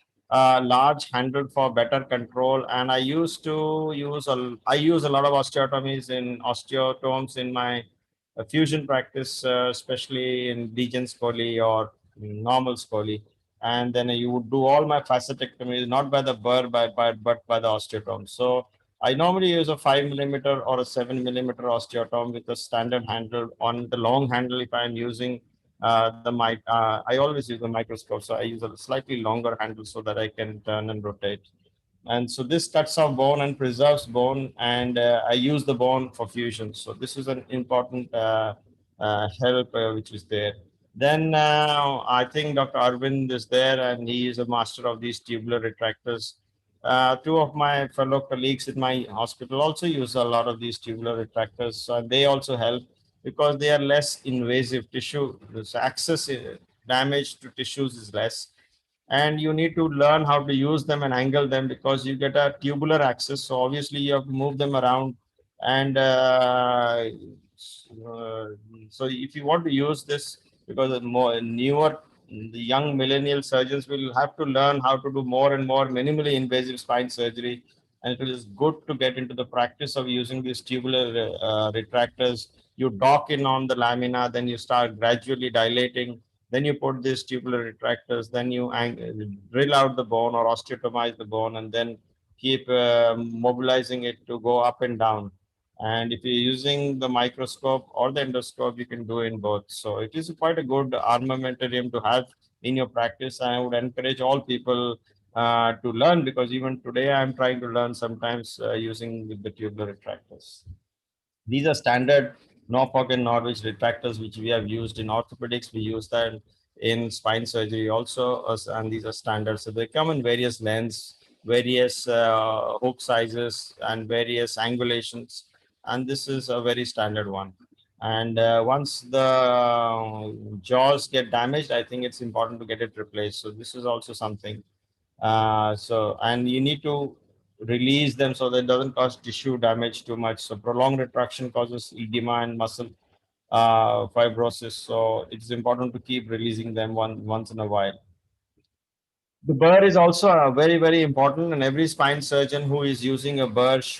large handle for better control. And I used to use I use a lot of osteotomes in my fusion practice, especially in Legion Scoli or normal Scoli. And then you would do all my facetectomies, not by the Burr, but by the osteotome. So I normally use a 5 millimeter or a 7 millimeter osteotome with a standard handle. On the long handle, if I'm using I always use the microscope, so I use a slightly longer handle so that I can turn and rotate. And so this cuts off bone and preserves bone, and I use the bone for fusion. So this is an important help which is there. Then I think Dr. Aravind is there, and he is a master of these tubular retractors. Two of my fellow colleagues in my hospital also use a lot of these tubular retractors. So they also help because they are less invasive tissue. So access damage to tissues is less, and you need to learn how to use them and angle them because you get a tubular access. So obviously you have to move them around, and uh, so if you want to use this, because the more newer, the young millennial surgeons will have to learn how to do more and more minimally invasive spine surgery, and it is good to get into the practice of using these tubular retractors. You dock in on the lamina, then you start gradually dilating, then you put these tubular retractors, then you drill out the bone or osteotomize the bone, and then keep mobilizing it to go up and down. And if you're using the microscope or the endoscope, you can do in both. So it is quite a good armamentarium to have in your practice. I would encourage all people to learn, because even today I'm trying to learn sometimes using with the tubular retractors. These are standard Norfolk and Norwich retractors, which we have used in orthopedics. We use that in spine surgery also, and these are standard. So they come in various lengths, various hook sizes, and various angulations. And this is a very standard one. And once the jaws get damaged, I think it's important to get it replaced. So this is also something. And you need to release them so that it doesn't cause tissue damage too much. So prolonged retraction causes edema and muscle fibrosis. So it's important to keep releasing them once in a while. The burr is also very, very important, and every spine surgeon who is using a burr is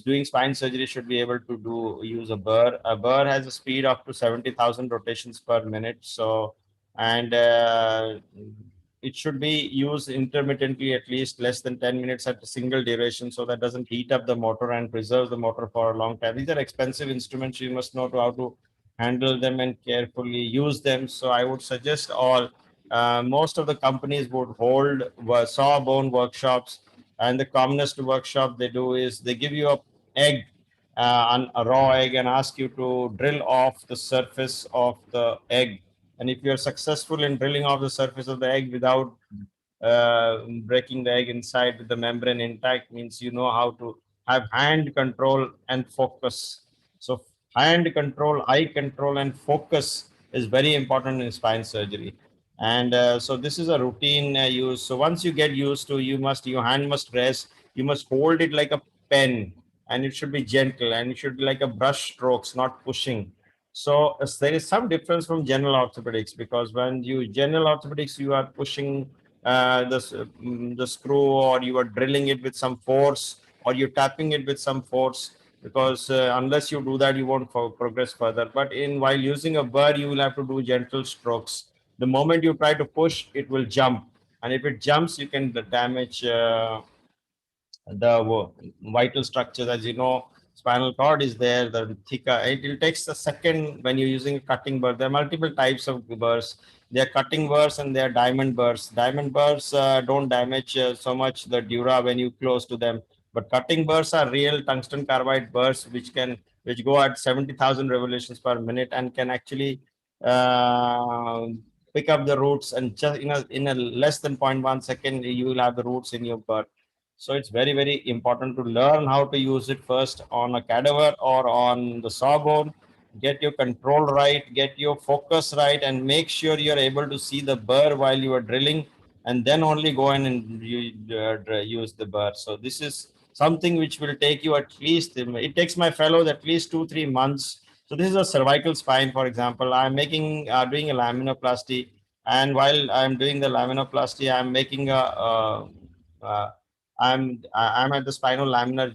doing spine surgery should be able to use a burr. A burr has a speed up to 70,000 rotations per minute. So, and it should be used intermittently, at least less than 10 minutes at a single duration, so that doesn't heat up the motor and preserves the motor for a long time. These are expensive instruments. You must know how to handle them and carefully use them. So I would suggest most of the companies would hold sawbone workshops, and the commonest workshop they do is they give you a egg, a raw egg, and ask you to drill off the surface of the egg. And if you're successful in drilling off the surface of the egg without breaking the egg inside with the membrane intact, means you know how to have hand control and focus. So hand control, eye control, and focus is very important in spine surgery. And so this is a routine use. So once you get used to, your hand must rest, you must hold it like a pen, and it should be gentle, and it should be like a brush strokes, not pushing. So there is some difference from general orthopedics, because when you general orthopedics, you are pushing the screw, or you are drilling it with some force, or you're tapping it with some force, because unless you do that, you won't progress further. But while using a burr, you will have to do gentle strokes. The moment you try to push, it will jump, and if it jumps, you can damage the vital structures. As you know, spinal cord is there, the thicker. It takes a second when you're using a cutting burr. There are multiple types of burrs. They are cutting burrs and they are diamond burrs. Diamond burrs don't damage so much the dura when you close to them, but cutting burrs are real tungsten carbide burrs which go at 70,000 revolutions per minute and can actually uh, pick up the roots, and just in a less than 0.1 second you will have the roots in your burr. So it's very, very important to learn how to use it first on a cadaver or on the sawbone, get your control right, get your focus right, and make sure you're able to see the burr while you are drilling, and then only go in and use the burr. So this is something which will take you at least, it takes my fellows at least 2-3 months. So this is a cervical spine, for example. I'm doing a laminoplasty, and while I'm doing the laminoplasty, I'm making uh, I'm at the spinal laminar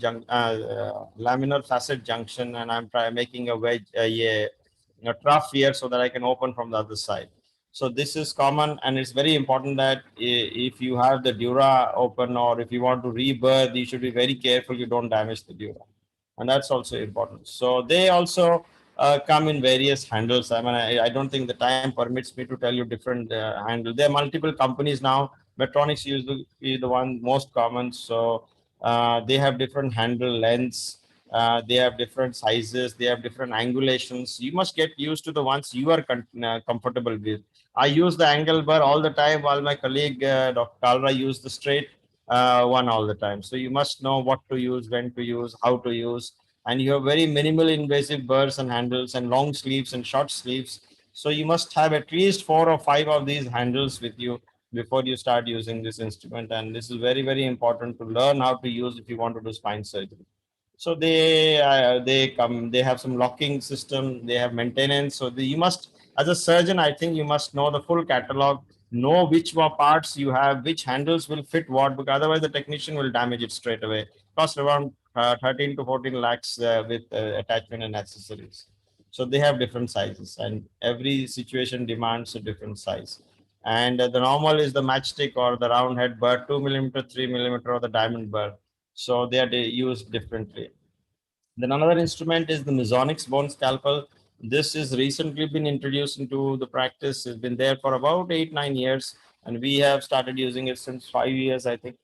facet junction, and I'm making a wedge, a trough here so that I can open from the other side. So this is common, and it's very important that if you have the dura open, or if you want to rebirth, you should be very careful you don't damage the dura, and that's also important. So they also come in various handles. I mean, I don't think the time permits me to tell you different handles. There are multiple companies now. Medtronics is the one most common. So they have different handle lengths. They have different sizes. They have different angulations. You must get used to the ones you are comfortable with. I use the angle bar all the time, while my colleague Dr. Kalra used the straight one all the time. So you must know what to use, when to use, how to use, and you have very minimal invasive burrs and handles, and long sleeves and short sleeves. So you must have at least 4 or 5 of these handles with you before you start using this instrument. And this is very, very important to learn how to use if you want to do spine surgery. So they have some locking system, they have maintenance. So you must, as a surgeon, I think you must know the full catalog, know which parts you have, which handles will fit what, because otherwise the technician will damage it straight away. Cost around 13 to 14 lakhs with attachment and accessories. So they have different sizes, and every situation demands a different size. And the normal is the matchstick or the round head burr, 2 millimeter, 3 millimeter, or the diamond burr. So they are used differently. Then another instrument is the Masonics bone scalpel. This is recently been introduced into the practice. It's been there for about 8-9 years, and we have started using it since 5 years, I think.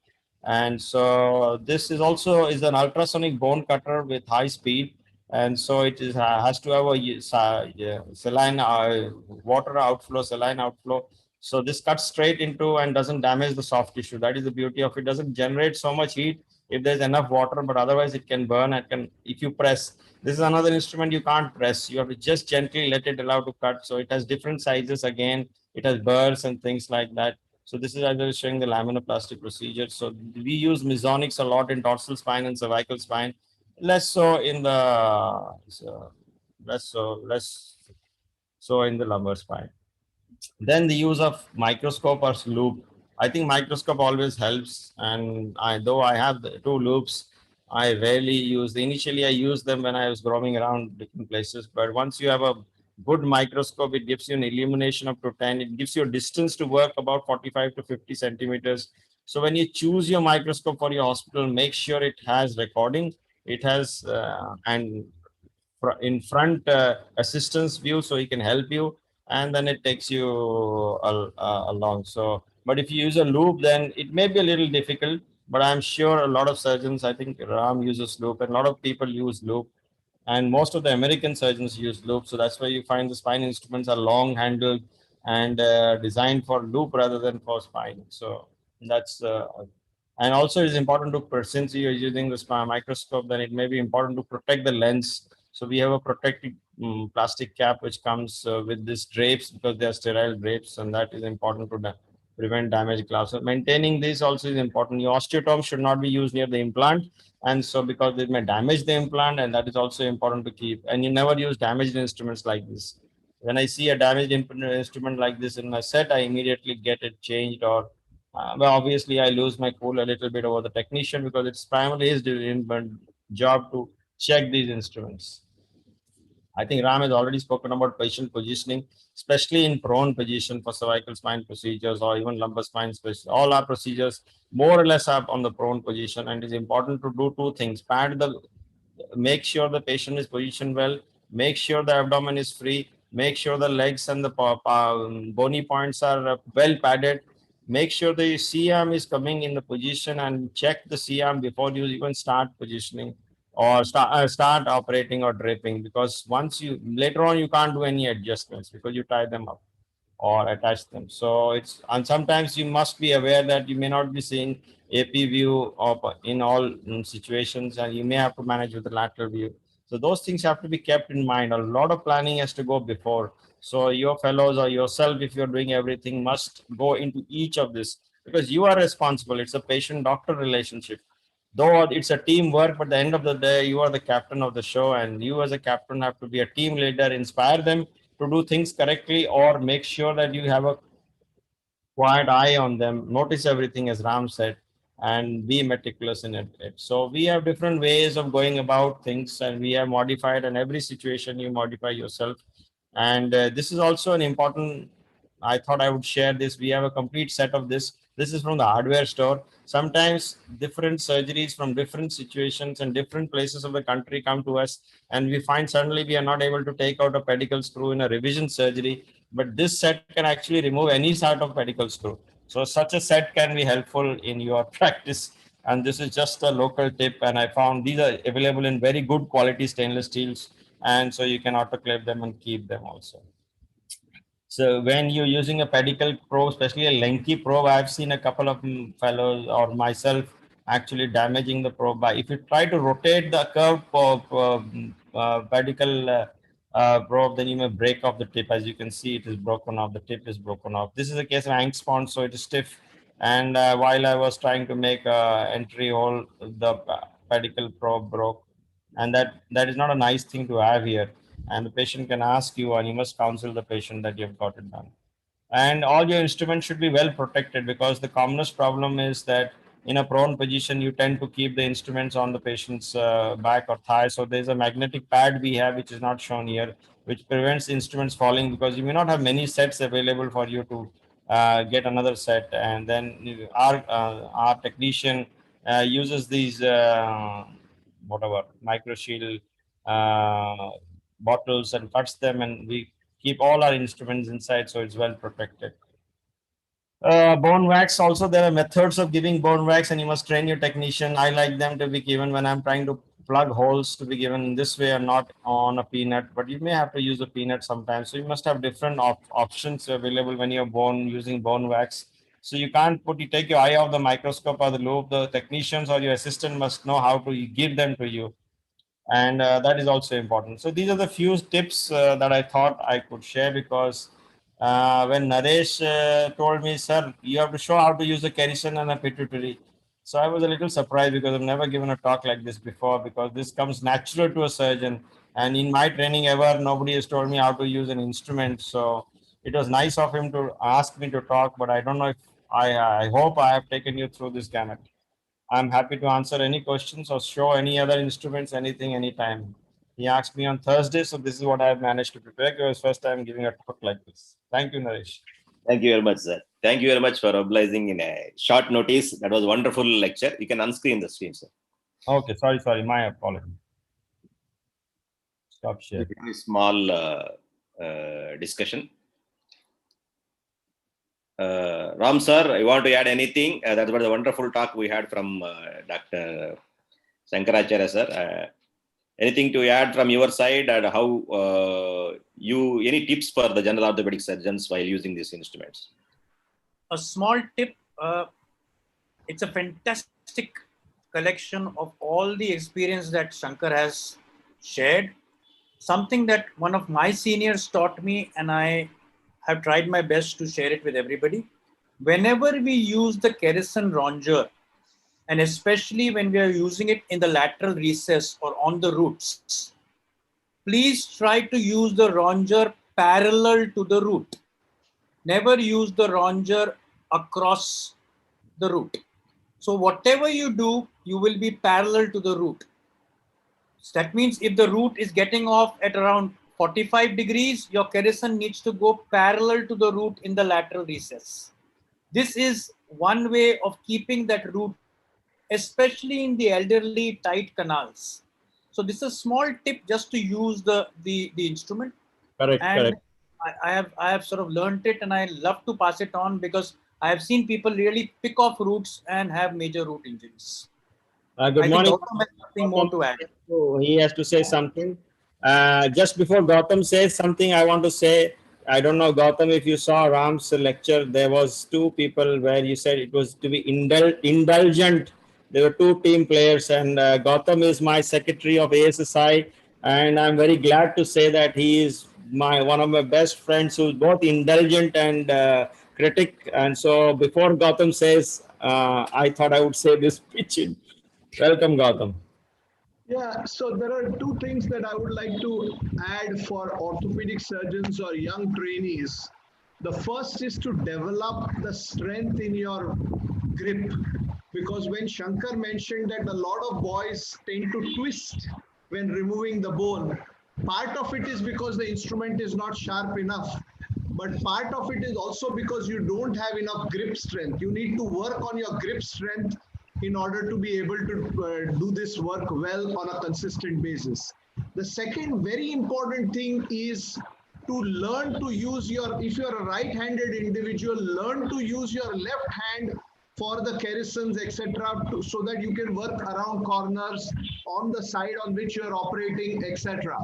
And so this is also is an ultrasonic bone cutter with high speed, and so it is has to have a saline water outflow, saline outflow. So this cuts straight into and doesn't damage the soft tissue. That is the beauty of it. Doesn't generate so much heat if there's enough water, but otherwise it can burn. It can, if you press. This is another instrument you can't press. You have to just gently let it allow to cut. So it has different sizes. Again, it has burrs and things like that. So this is, as I was showing, the laminoplasty procedure. So we use Masonics a lot in dorsal spine and cervical spine, less so in the less so in the lumbar spine. Then the use of microscope or loop. I think microscope always helps, and though I have the 2 loops, I rarely use. Initially, I used them when I was roaming around different places. But once you have a good microscope, it gives you an illumination up to 10. It gives you a distance to work about 45 to 50 centimeters. So when you choose your microscope for your hospital, make sure it has recording. It has and in front assistance view, so he can help you, and then it takes you along. So but if you use a loop, then it may be a little difficult, but I'm sure a lot of surgeons, I think Ram uses loop, and a lot of people use loop, and most of the American surgeons use loop. So that's why you find the spine instruments are long handled and designed for loop rather than for spine. So that's and also it's important to, since you're using the microscope, then it may be important to protect the lens. So we have a protective plastic cap which comes with these drapes, because they are sterile drapes, and that is important to prevent damage glass. So maintaining this also is important. Your osteotomes should not be used near the implant, and so because it may damage the implant, and that is also important to keep. And you never use damaged instruments like this. When I see a damaged instrument like this in my set, I immediately get it changed, or well, obviously I lose my cool a little bit over the technician, because it's primarily his job to check these instruments. I think Ram has already spoken about patient positioning, especially in prone position for cervical spine procedures or even lumbar spine procedures. All our procedures more or less are on the prone position, and it's important to do 2 things. Make sure the patient is positioned well, make sure the abdomen is free, make sure the legs and the bony points are well padded, make sure the C-arm is coming in the position, and check the C-arm before you even start positioning or start operating or draping, because once you later on you can't do any adjustments because you tie them up or attach them. So it's, and sometimes you must be aware that you may not be seeing AP view of in all situations, and you may have to manage with the lateral view. So those things have to be kept in mind. A lot of planning has to go before. So your fellows or yourself, if you're doing everything, must go into each of this, because you are responsible. It's a patient-doctor relationship. Though it's a teamwork, but at the end of the day, you are the captain of the show, and you as a captain have to be a team leader, inspire them to do things correctly, or make sure that you have a quiet eye on them, notice everything as Ram said, and be meticulous in it. So we have different ways of going about things, and we have modified, and every situation you modify yourself. And this is also an important, I thought I would share this. We have a complete set of this. This is from the hardware store. Sometimes different surgeries from different situations and different places of the country come to us, and we find suddenly we are not able to take out a pedicle screw in a revision surgery, but this set can actually remove any sort of pedicle screw. So such a set can be helpful in your practice. And this is just a local tip, and I found these are available in very good quality stainless steels, and so you can autoclave them and keep them also. So when you're using a pedicle probe, especially a lengthy probe, I've seen a couple of fellows or myself actually damaging the probe by, if you try to rotate the curved pedicle probe, then you may break off the tip. As you can see, it is broken off. The tip is broken off. This is a case of angstbond, so it is stiff. And while I was trying to make a entry hole, the pedicle probe broke, and that is not a nice thing to have here. And the patient can ask you, and you must counsel the patient that you've got it done. And all your instruments should be well protected, because the commonest problem is that in a prone position you tend to keep the instruments on the patient's back or thigh. So there's a magnetic pad we have, which is not shown here, which prevents the instruments falling, because you may not have many sets available for you to get another set. And then our technician uses these whatever micro shield bottles and cuts them, and we keep all our instruments inside, so it's well protected. Bone wax also, there are methods of giving bone wax, and you must train your technician. I like them to be given when I'm trying to plug holes, to be given in this way and not on a peanut, but you may have to use a peanut sometimes. So you must have different options available when you're using bone wax. So you can't you take your eye off the microscope or the loop. The technicians or your assistant must know how to give them to you, and that is also important. So these are the few tips that I thought I could share, because when Naresh told me, sir, you have to show how to use a Kerrison and a pituitary. So I was a little surprised, because I've never given a talk like this before, because this comes natural to a surgeon. And in my training ever, nobody has told me how to use an instrument. So it was nice of him to ask me to talk, but I don't know if I hope I have taken you through this gamut. I'm happy to answer any questions or show any other instruments, anything, anytime. He asked me on Thursday, so this is what I've managed to prepare. It was first time giving a talk like this. Thank you, Naresh. Thank you very much, sir. Thank you very much for obliging in a short notice. That was a wonderful lecture. You can unscreen the screen, sir. Okay, sorry, my apology. Stop sharing. Very small discussion. Ram sir, you want to add anything? That was a wonderful talk we had from Dr. Sankar Acharya, sir. Anything to add from your side, and how any tips for the general orthopedic surgeons while using these instruments? A small tip, it's a fantastic collection of all the experience that Shankar has shared. Something that one of my seniors taught me, and I have tried my best to share it with everybody. Whenever we use the Kerrison rongeur, and especially when we are using it in the lateral recess or on the roots, please try to use the rongeur parallel to the root. Never use the rongeur across the root. So whatever you do, you will be parallel to the root. So that means if the root is getting off at around 45 degrees, your Kerrison needs to go parallel to the root in the lateral recess. This is one way of keeping that root, especially in the elderly tight canals. So this is a small tip just to use the instrument. Correct, and correct. I have sort of learned it, and I love to pass it on, because I have seen people really pick off roots and have major root injuries. Good morning. Gautam has something more to add. He has to say something. Just before Gautam says something, I want to say, I don't know, Gautam, if you saw Ram's lecture, there was two people where you said it was to be indulgent. There were two team players, and Gautam is my secretary of ASSI, And I'm very glad to say that he is one of my best friends who's both indulgent and critic. And so before Gautam says, I thought I would say this pitch. Welcome, Gautam. Yeah, so there are two things that I would like to add for orthopedic surgeons or young trainees. The first is to develop the strength in your grip, because when Shankar mentioned that a lot of boys tend to twist when removing the bone, part of it is because the instrument is not sharp enough, but part of it is also because you don't have enough grip strength. You need to work on your grip strength in order to be able to do this work well on a consistent basis. The second very important thing is to learn to use if you're a right-handed individual, learn to use your left hand for the Kerrisons, etc., so that you can work around corners on the side on which you're operating, etc.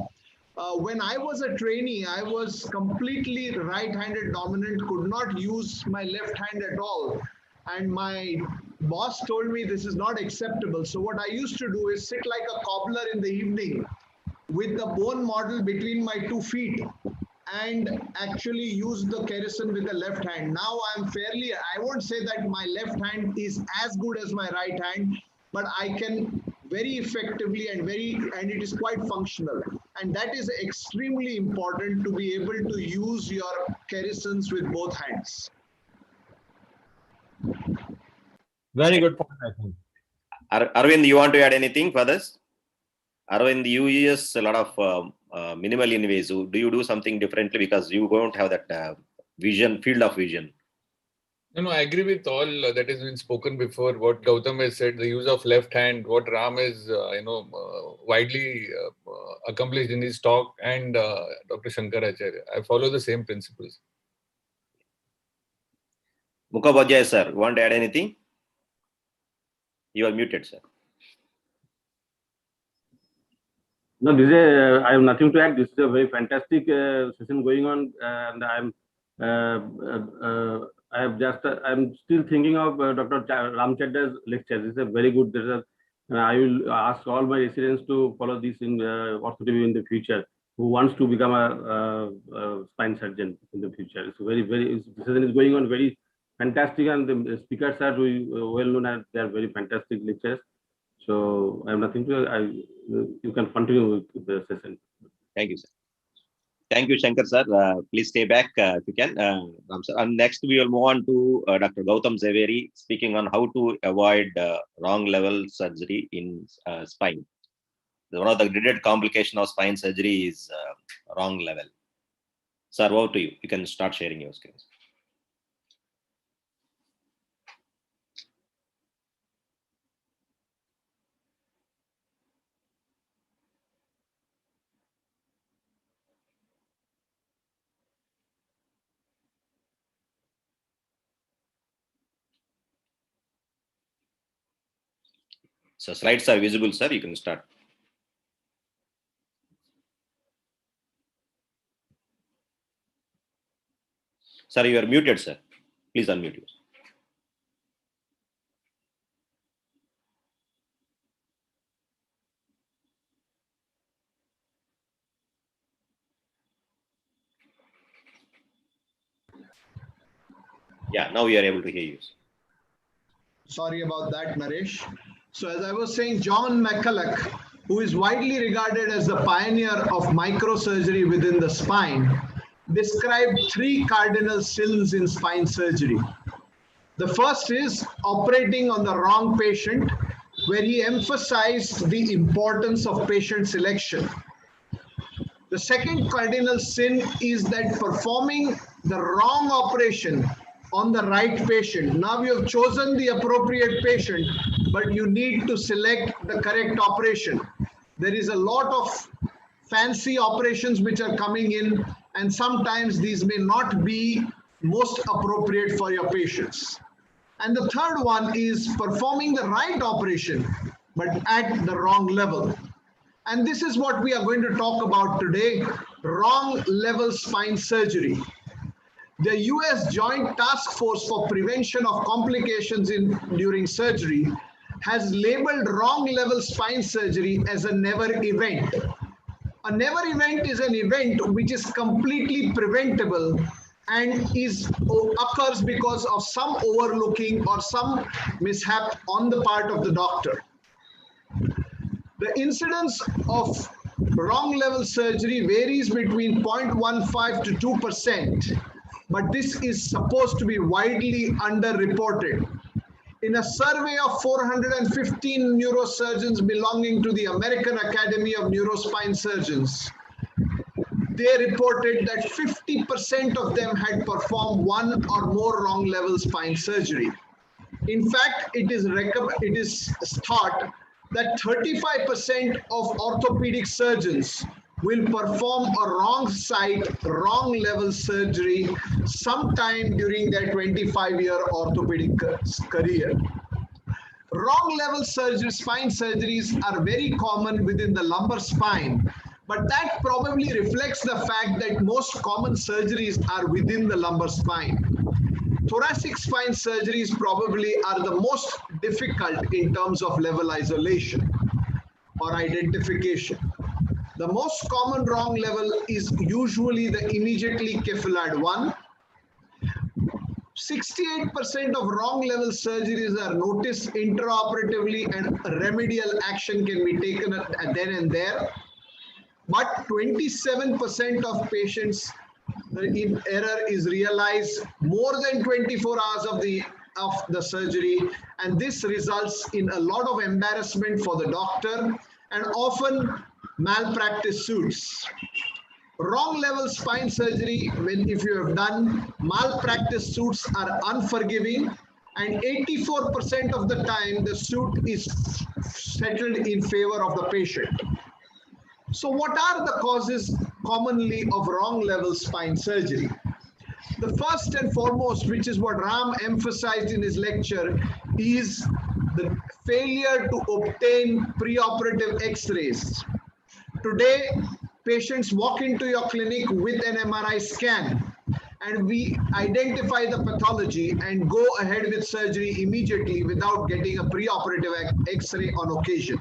When I was a trainee, I was completely right-handed dominant, could not use my left hand at all. And my boss told me this is not acceptable. So what I used to do is sit like a cobbler in the evening with the bone model between my 2 feet and actually use the Kerrison with the left hand. Now I won't say that my left hand is as good as my right hand, but I can very effectively and it is quite functional. And that is extremely important, to be able to use your Kerrisons with both hands. Very good point, I think. Aravind, you want to add anything for this? Aravind, you use a lot of minimal invasive. Do you do something differently because you don't have that field of vision? No, I agree with all that has been spoken before. What Gautam has said, the use of left hand, what Ram is, widely accomplished in his talk, and Dr. Sankar Acharya. I follow the same principles. Mukhabhadhyay, sir, you want to add anything? You are muted, sir. No, I have nothing to add. This is a very fantastic session going on, and I'm still thinking of Dr. Ram Chaddha's lecture. This is a very good. I will ask all my residents to follow this in OrthoTV in the future, who wants to become a spine surgeon in the future. It's this session is going on very fantastic, and the speakers are well known, and they are very fantastic lectures. So I have nothing to. You can continue with the session. Thank you, sir. Thank you, Shankar, sir. Please stay back if you can. Ram, sir. And next, we will move on to Dr. Gautam Zaveri, speaking on how to avoid wrong level surgery in spine. One of the dreaded complications of spine surgery is wrong level. Sir, over to you. You can start sharing your screens. So slides are visible, sir. You can start. Sir, you are muted, sir. Please unmute yourself. Yeah, now we are able to hear you. Sorry about that, Naresh. So as I was saying, John McCulloch, who is widely regarded as the pioneer of microsurgery within the spine, described 3 cardinal sins in spine surgery. The first is operating on the wrong patient, where he emphasized the importance of patient selection. The second cardinal sin is that performing the wrong operation on the right patient. Now you have chosen the appropriate patient, but you need to select the correct operation. There is a lot of fancy operations which are coming in, and sometimes these may not be most appropriate for your patients. And the third one is performing the right operation, but at the wrong level. And this is what we are going to talk about today: wrong level spine surgery. The US Joint Task Force for Prevention of Complications during surgery has labeled wrong level spine surgery as a never event. A never event is an event which is completely preventable and occurs because of some overlooking or some mishap on the part of the doctor. The incidence of wrong level surgery varies between 0.15 to 2%, but this is supposed to be widely underreported. In a survey of 415 neurosurgeons belonging to the American Academy of Neurospine Surgeons, they reported that 50% of them had performed one or more wrong level spine surgery. In fact, it is thought that 35% of orthopedic surgeons will perform a wrong site, wrong level surgery sometime during their 25-year orthopedic career. Wrong level spine surgeries are very common within the lumbar spine, but that probably reflects the fact that most common surgeries are within the lumbar spine. Thoracic spine surgeries probably are the most difficult in terms of level isolation or identification. The most common wrong level is usually the immediately cephalad one. 68% of wrong level surgeries are noticed intraoperatively and remedial action can be taken then and there. But 27% of patients in error is realized more than 24 hours of the surgery, and this results in a lot of embarrassment for the doctor and often malpractice suits. Wrong level spine surgery, if you have done, malpractice suits are unforgiving, and 84% of the time the suit is settled in favor of the patient. So what are the causes commonly of wrong level spine surgery? The first and foremost, which is what Ram emphasized in his lecture, is the failure to obtain preoperative X-rays. Today, patients walk into your clinic with an MRI scan, and we identify the pathology and go ahead with surgery immediately without getting a preoperative X-ray on occasion.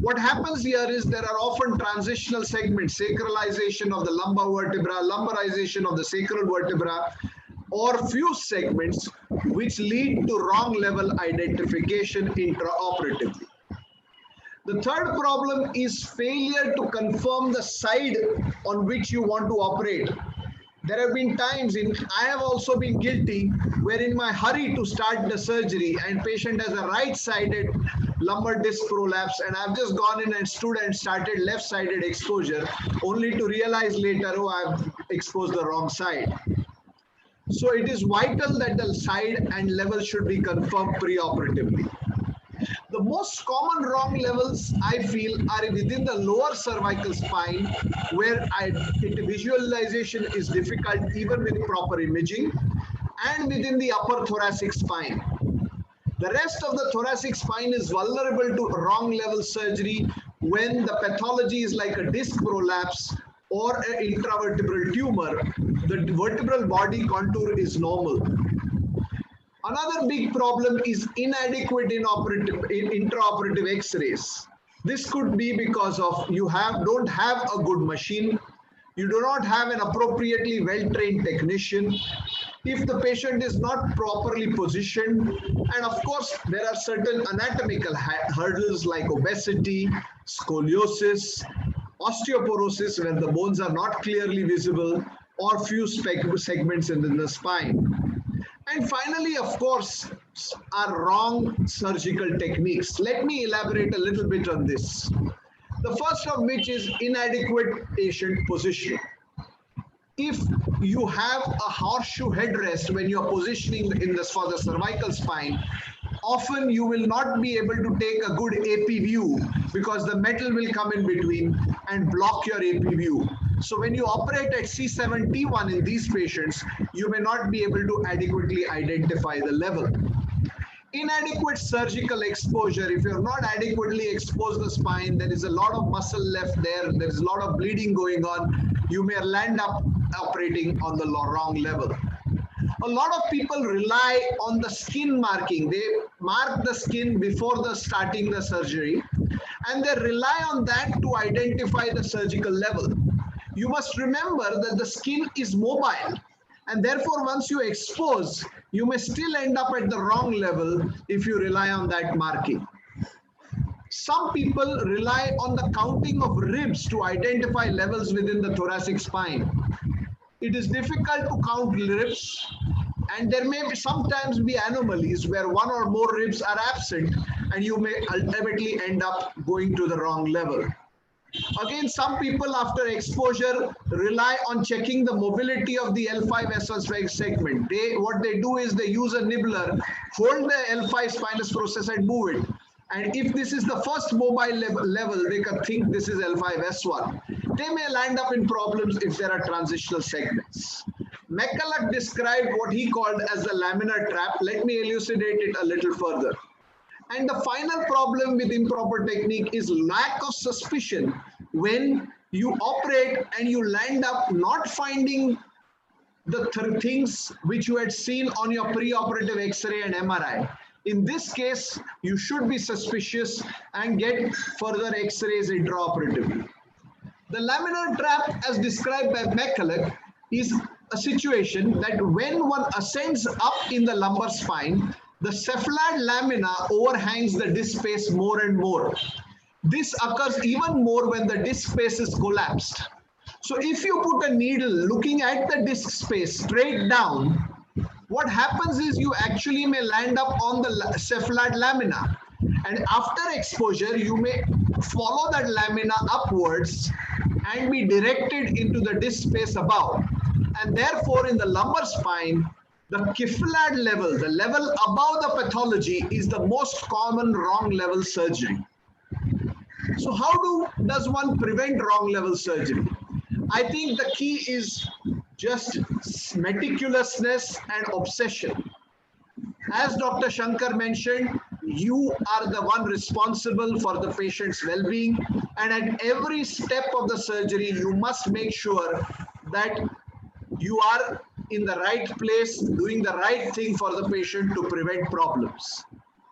What happens here is there are often transitional segments, sacralization of the lumbar vertebra, lumbarization of the sacral vertebra, or fused segments, which lead to wrong level identification intraoperatively. The third problem is failure to confirm the side on which you want to operate. There have been times I have also been guilty where in my hurry to start the surgery and patient has a right-sided lumbar disc prolapse and I've just gone in and stood and started left-sided exposure only to realize later, oh, I've exposed the wrong side. So it is vital that the side and level should be confirmed preoperatively. The most common wrong levels, I feel, are within the lower cervical spine, where visualization is difficult even with proper imaging, and within the upper thoracic spine. The rest of the thoracic spine is vulnerable to wrong level surgery when the pathology is like a disc prolapse or an intravertebral tumor. The vertebral body contour is normal. Another big problem is inadequate intraoperative X-rays. This could be because of you don't have a good machine, you do not have an appropriately well-trained technician, if the patient is not properly positioned, and of course there are certain anatomical hurdles like obesity, scoliosis, osteoporosis when the bones are not clearly visible, or few segments in the spine. And finally, of course, are wrong surgical techniques. Let me elaborate a little bit on this. The first of which is inadequate patient positioning. If you have a horseshoe headrest when you are positioning for the cervical spine, often you will not be able to take a good AP view because the metal will come in between and block your AP view. So when you operate at C7T1 in these patients, you may not be able to adequately identify the level. Inadequate surgical exposure, if you have not adequately exposed the spine, there is a lot of muscle left there, there is a lot of bleeding going on, you may land up operating on the wrong level. A lot of people rely on the skin marking. They mark the skin before starting the surgery, and they rely on that to identify the surgical level. You must remember that the skin is mobile, and therefore once you expose, you may still end up at the wrong level if you rely on that marking. Some people rely on the counting of ribs to identify levels within the thoracic spine. It is difficult to count ribs, and there may sometimes be anomalies where one or more ribs are absent, and you may ultimately end up going to the wrong level. Again, some people after exposure rely on checking the mobility of the L5-S1 segment. What they do is they use a nibbler, hold the L5 spinous process and move it. And if this is the first mobile level, they can think this is L5-S1. They may land up in problems if there are transitional segments. McCulloch described what he called as the laminar trap. Let me elucidate it a little further. And the final problem with improper technique is lack of suspicion when you operate and you land up not finding the things which you had seen on your preoperative X-ray and MRI. In this case, you should be suspicious and get further X-rays intraoperatively. The laminar trap, as described by McCulloch, is a situation that when one ascends up in the lumbar spine, the cephalad lamina overhangs the disc space more and more. This occurs even more when the disc space is collapsed. So if you put a needle looking at the disc space straight down, what happens is you actually may land up on the cephalad lamina. And after exposure, you may follow that lamina upwards and be directed into the disc space above. And therefore, in the lumbar spine, the kyphalad level, the level above the pathology, is the most common wrong level surgery. So how does one prevent wrong level surgery? I think the key is just meticulousness and obsession. As Dr. Shankar mentioned, you are the one responsible for the patient's well-being, and at every step of the surgery, you must make sure that you are in the right place, doing the right thing for the patient to prevent problems.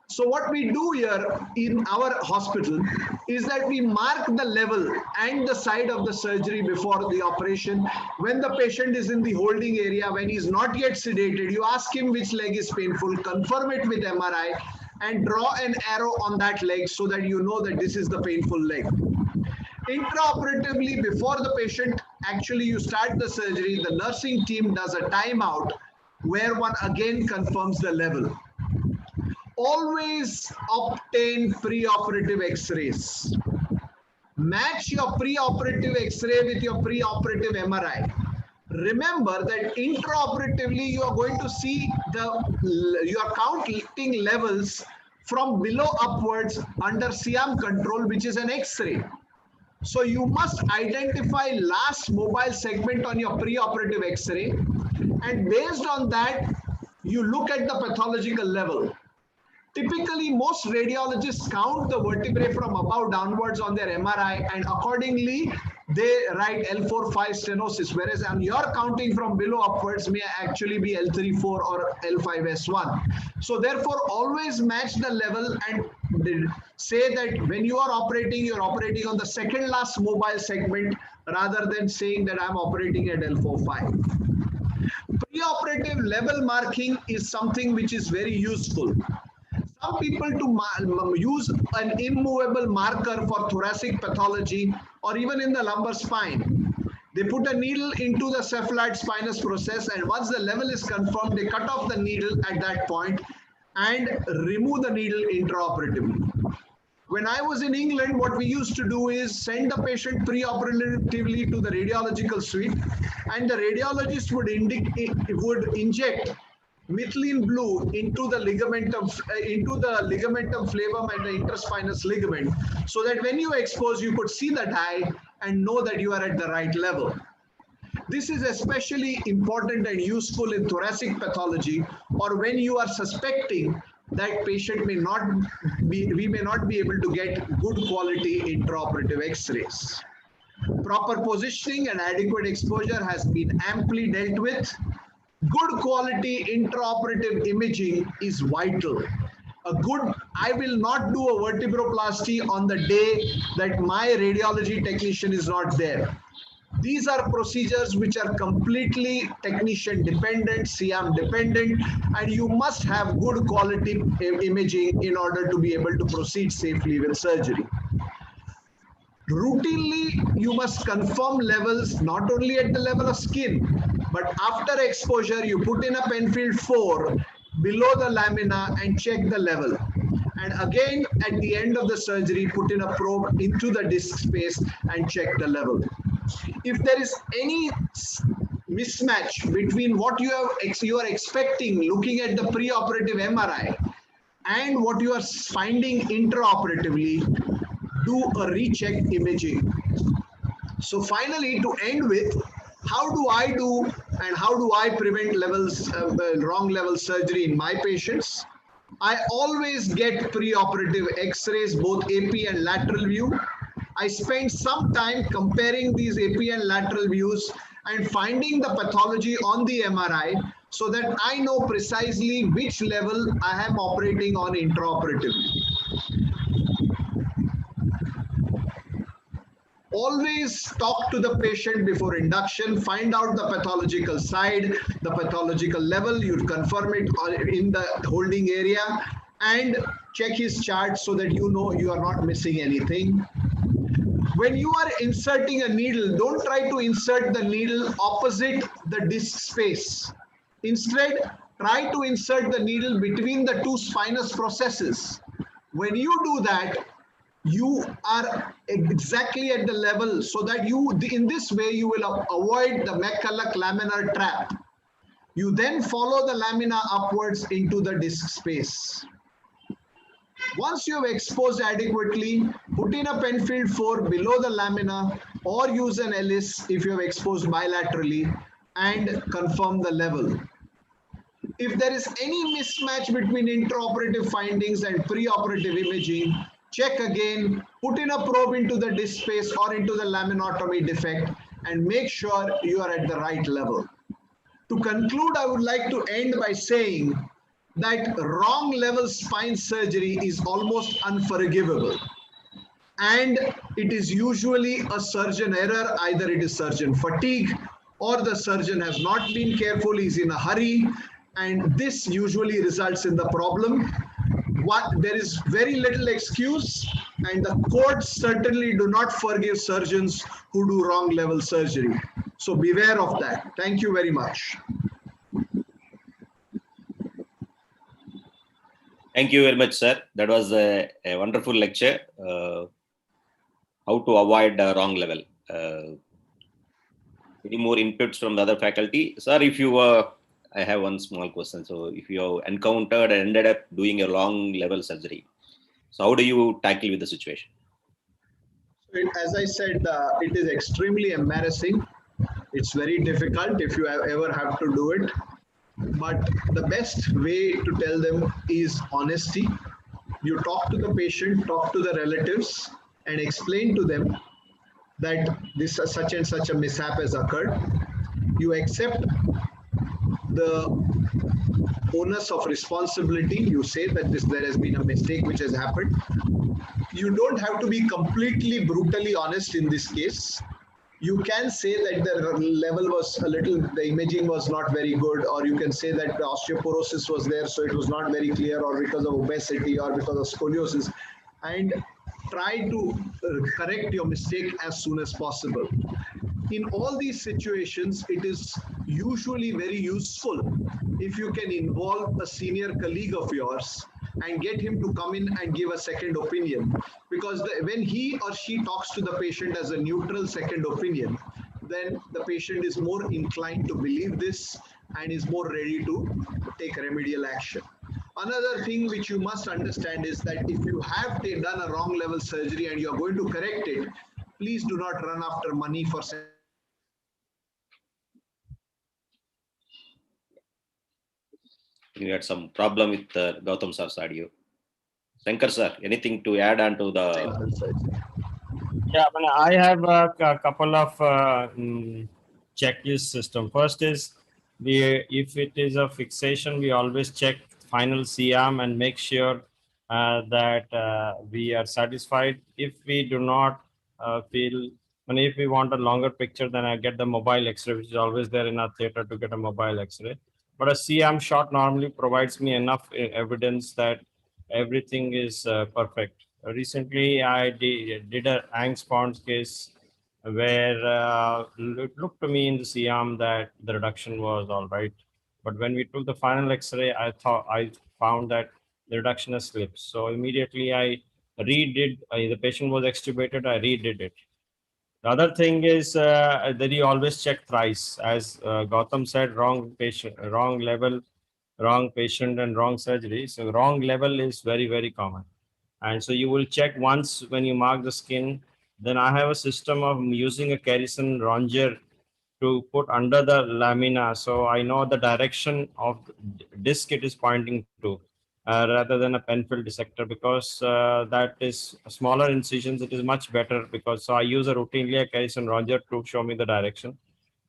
So what we do here in our hospital is that we mark the level and the side of the surgery before the operation. When the patient is in the holding area, when he's not yet sedated, you ask him which leg is painful, confirm it with MRI, and draw an arrow on that leg so that you know that this is the painful leg. Intraoperatively, before the patient actually you start the surgery, the nursing team does a timeout where one again confirms the level. Always obtain preoperative X-rays. Match your preoperative X-ray with your preoperative MRI. Remember that intraoperatively you are going to see you are counting levels from below upwards under Siam control, which is an X-ray. So you must identify last mobile segment on your preoperative X-ray, and based on that, you look at the pathological level. Typically, most radiologists count the vertebrae from above downwards on their MRI, and accordingly, they write L4-5 stenosis, whereas on your counting from below upwards may actually be L3-4 or L5-S1. So therefore, always match the level and say that when you are operating, you're operating on the second last mobile segment rather than saying that I'm operating at L4-5. Preoperative level marking is something which is very useful. Some people to use an immovable marker for thoracic pathology or even in the lumbar spine. They put a needle into the cephalad spinous process, and once the level is confirmed, they cut off the needle at that point and remove the needle intraoperatively. When I was in England, what we used to do is send the patient preoperatively to the radiological suite, and the radiologist would inject methylene blue into the ligamentum flavum and the interspinous ligament, so that when you expose, you could see the dye and know that you are at the right level. This is especially important and useful in thoracic pathology, or when you are suspecting that patient we may not be able to get good quality intraoperative X-rays. Proper positioning and adequate exposure has been amply dealt with. Good quality intraoperative imaging is vital. I will not do a vertebroplasty on the day that my radiology technician is not there. These are procedures which are completely technician dependent, CM dependent, and you must have good quality imaging in order to be able to proceed safely with surgery. Routinely, you must confirm levels not only at the level of skin, but after exposure, you put in a Penfield 4 below the lamina and check the level. And again, at the end of the surgery, put in a probe into the disc space and check the level. If there is any mismatch between what you are expecting looking at the pre-operative MRI and what you are finding intraoperatively, do a recheck imaging. So finally, to end with, how do I do and how do I prevent wrong level surgery in my patients? I always get pre-operative x-rays, both AP and lateral view. I spend some time comparing these AP and lateral views and finding the pathology on the MRI so that I know precisely which level I am operating on intraoperatively. Always talk to the patient before induction, find out the pathological side, the pathological level, you confirm it in the holding area and check his chart so that you know you are not missing anything. When you are inserting a needle, don't try to insert the needle opposite the disc space. Instead, try to insert the needle between the two spinous processes. When you do that, you are exactly at the level so that in this way, you will avoid the McCulloch laminar trap. You then follow the lamina upwards into the disc space. Once you have exposed adequately, put in a Penfield 4 below the lamina or use an Ellis if you have exposed bilaterally and confirm the level. If there is any mismatch between intraoperative findings and preoperative imaging, check again, put in a probe into the disc space or into the laminotomy defect and make sure you are at the right level. To conclude, I would like to end by saying that wrong level spine surgery is almost unforgivable. And it is usually a surgeon error, either it is surgeon fatigue or the surgeon has not been careful, he's in a hurry, and this usually results in the problem. There is very little excuse, and the courts certainly do not forgive surgeons who do wrong level surgery. So beware of that. Thank you very much. Thank you very much, sir. That was a wonderful lecture. How to avoid wrong level. Any more inputs from the other faculty? Sir, if you I have one small question. So if you encountered and ended up doing a long level surgery, so how do you tackle with the situation? As I said, it is extremely embarrassing. It's very difficult if you ever have to do it. But the best way to tell them is honesty. You talk to the patient, talk to the relatives, and explain to them that this such and such a mishap has occurred. You accept the onus of responsibility. You say that there has been a mistake which has happened. You don't have to be completely brutally honest in this case. You can say that the level was the imaging was not very good, or you can say that the osteoporosis was there, so it was not very clear, or because of obesity or because of scoliosis, and try to correct your mistake as soon as possible. In all these situations, it is usually very useful if you can involve a senior colleague of yours and get him to come in and give a second opinion. Because when he or she talks to the patient as a neutral second opinion, then the patient is more inclined to believe this and is more ready to take remedial action. Another thing which you must understand is that if you have done a wrong level surgery and you are going to correct it, please do not run after money for. You had some problem with Gautam sir's audio. Sankar sir, anything to add on to the? Yeah, I have a couple of checklist system. First is if it is a fixation, we always check final C-arm and make sure that we are satisfied. If we do not feel, and if we want a longer picture, then I get the mobile X-ray, which is always there in our theater to get a mobile X-ray. But a CM shot normally provides me enough evidence that everything is perfect. Recently, I did a Angst-Pons case where it looked to me in the CM that the reduction was all right. But when we took the final X-ray, I found that the reduction has slipped. So immediately I redid, the patient was extubated, I redid it. The other thing is that you always check thrice. As Gautam said, wrong patient, wrong level, wrong patient and wrong surgery. So wrong level is very, very common. And so you will check once when you mark the skin. Then I have a system of using a Kerrison ronger to put under the lamina. So I know the direction of the disc it is pointing to. Rather than a Penfield Desector, because that is smaller incisions, it is much better, because so I use a routinely a Kerrison ronger to show me the direction.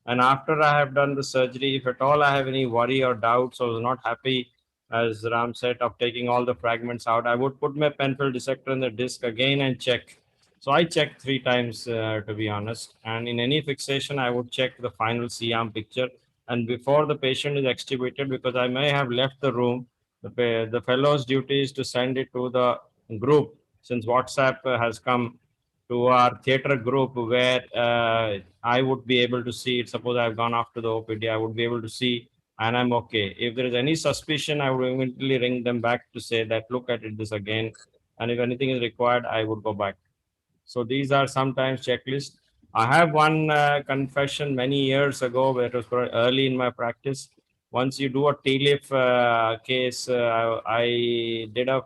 And after I have done the surgery, if at all I have any worry or doubts or was not happy, as Ram said, of taking all the fragments out, I would put my Penfield Desector in the disc again and check. So I checked 3 times to be honest. And in any fixation, I would check the final C-arm picture. And before the patient is extubated, because I may have left the room, the fellow's duty is to send it to the group, since WhatsApp has come to our theater group, where I would be able to see it. Suppose I've gone after the OPD, I would be able to see and I'm okay. If there is any suspicion, I would immediately ring them back to say that look at it this again. And if anything is required, I would go back. So these are sometimes checklists. I have one confession many years ago, where it was early in my practice. Once you do a T-leaf case, I did a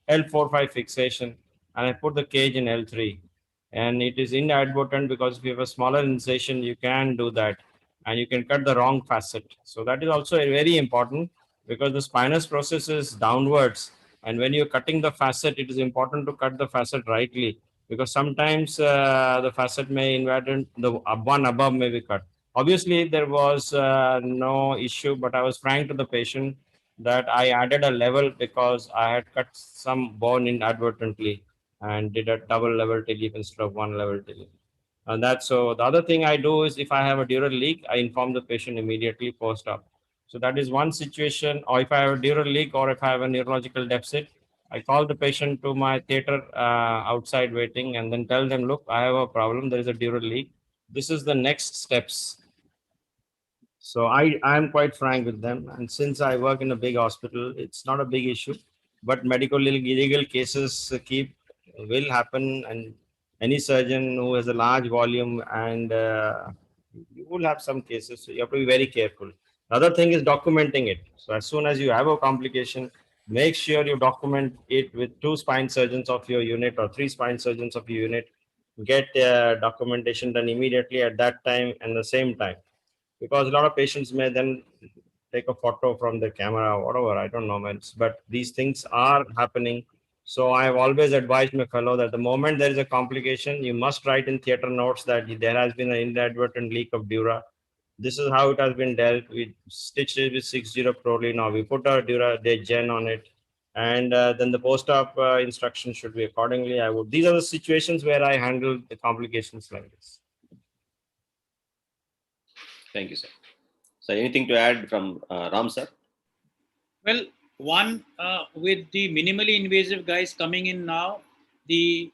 L45 fixation, and I put the cage in L3. And it is inadvertent, because if you have a smaller incision, you can do that, and you can cut the wrong facet. So that is also very important, because the spinous process is downwards. And when you're cutting the facet, it is important to cut the facet rightly, because sometimes the facet may invaded, the one above may be cut. Obviously, there was no issue, but I was frank to the patient that I added a level because I had cut some bone inadvertently and did a double level TLEAF instead of one level TLEAF. And that's so. The other thing I do is, if I have a dural leak, I inform the patient immediately post-op. So that is one situation. Or if I have a dural leak, or if I have a neurological deficit, I call the patient to my theater outside waiting, and then tell them, look, I have a problem. There is a dural leak. This is the next steps. So I'm quite frank with them. And since I work in a big hospital, it's not a big issue. But medical illegal cases will happen, and any surgeon who has a large volume, and you will have some cases. So you have to be very careful. The other thing is documenting it. So as soon as you have a complication, make sure you document it with 2 spine surgeons of your unit or 3 spine surgeons of your unit. Get documentation done immediately at that time and the same time, because a lot of patients may then take a photo from the camera or whatever, I don't know, man. But these things are happening. So I have always advised my fellow that the moment there is a complication, you must write in theater notes that there has been an inadvertent leak of dura. This is how it has been dealt. We stitched it with 60 Prolene, or we put our dura gen on it. And then the post-op instruction should be accordingly. These are the situations where I handle the complications like this. Thank you, sir. So anything to add from Ram, sir? Well, one, with the minimally invasive guys coming in now, the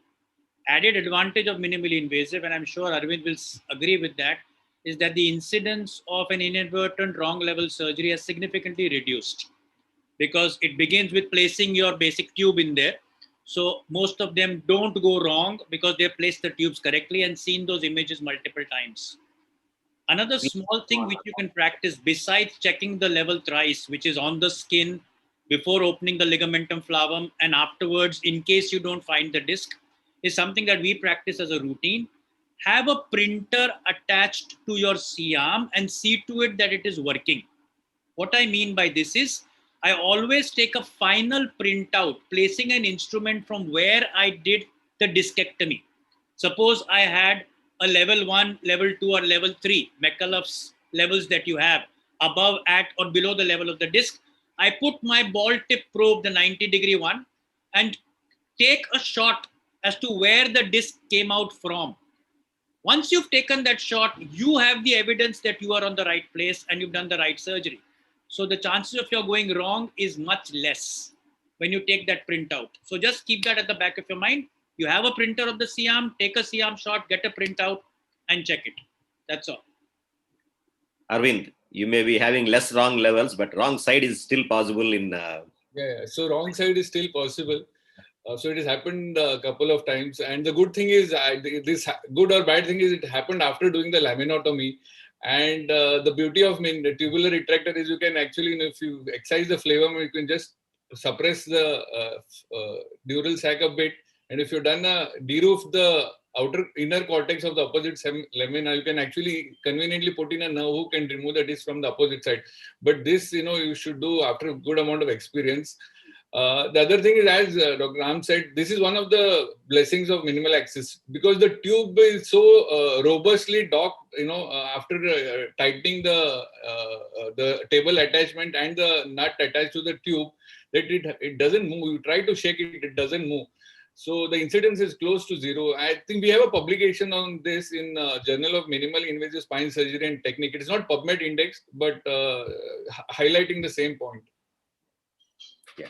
added advantage of minimally invasive, and I'm sure Aravind will agree with that, is that the incidence of an inadvertent wrong level surgery has significantly reduced, because it begins with placing your basic tube in there. So most of them don't go wrong because they placed the tubes correctly and seen those images multiple times. Another small thing which you can practice besides checking the level thrice, which is on the skin before opening the ligamentum flower and afterwards, in case you don't find the disc, is something that we practice as a routine. Have a printer attached to your C-arm and see to it that it is working. What I mean by this is, I always take a final printout, placing an instrument from where I did the discectomy. Suppose I had a level 1, level 2, or level 3, McCullough's levels that you have above, at, or below the level of the disc. I put my ball tip probe, the 90-degree one, and take a shot as to where the disc came out from. Once you've taken that shot, you have the evidence that you are on the right place and you've done the right surgery. So the chances of you going wrong is much less when you take that printout. So just keep that at the back of your mind. You have a printer of the C-arm, take a C-arm shot, get a printout and check it. That's all. Arvind, you may be having less wrong levels, but wrong side is still possible in... Yeah, so wrong side is still possible. So it has happened a couple of times. And the good thing is, this good or bad thing is it happened after doing the laminotomy. And the beauty of the tubular retractor is you can actually, if you excise the flavum, you can just suppress the dural sac a bit. And if you've done a deroof the inner cortex of the opposite lamina, you can actually conveniently put in a nerve who can remove the disc from the opposite side. But this, you should do after a good amount of experience. The other thing is, as Dr. Ram said, this is one of the blessings of minimal access because the tube is so robustly docked, after tightening the table attachment and the nut attached to the tube, that it doesn't move. You try to shake it, it doesn't move. So the incidence is close to zero. I think we have a publication on this in Journal of Minimal Invasive Spine Surgery and Technique. It is not PubMed indexed, but highlighting the same point. Yeah.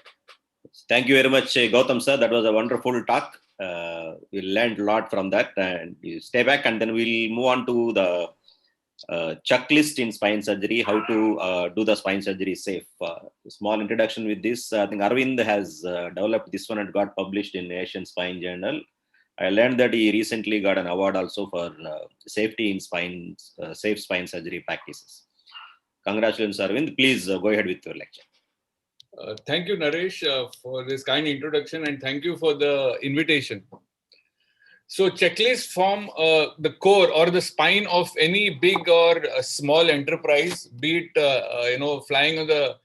Thank you very much, Gautam sir. That was a wonderful talk. We learned a lot from that. And you stay back, and then we'll move on to the checklist in spine surgery, how to do the spine surgery safe. Small introduction with this. I think Aravind has developed this one and got published in Asian Spine Journal. I learned that he recently got an award also for safety in spine, safe spine surgery practices. Congratulations, Aravind. Please go ahead with your lecture. Thank you, Naresh, for this kind introduction, and thank you for the invitation. So checklists form the core or the spine of any big or small enterprise, be it flying on the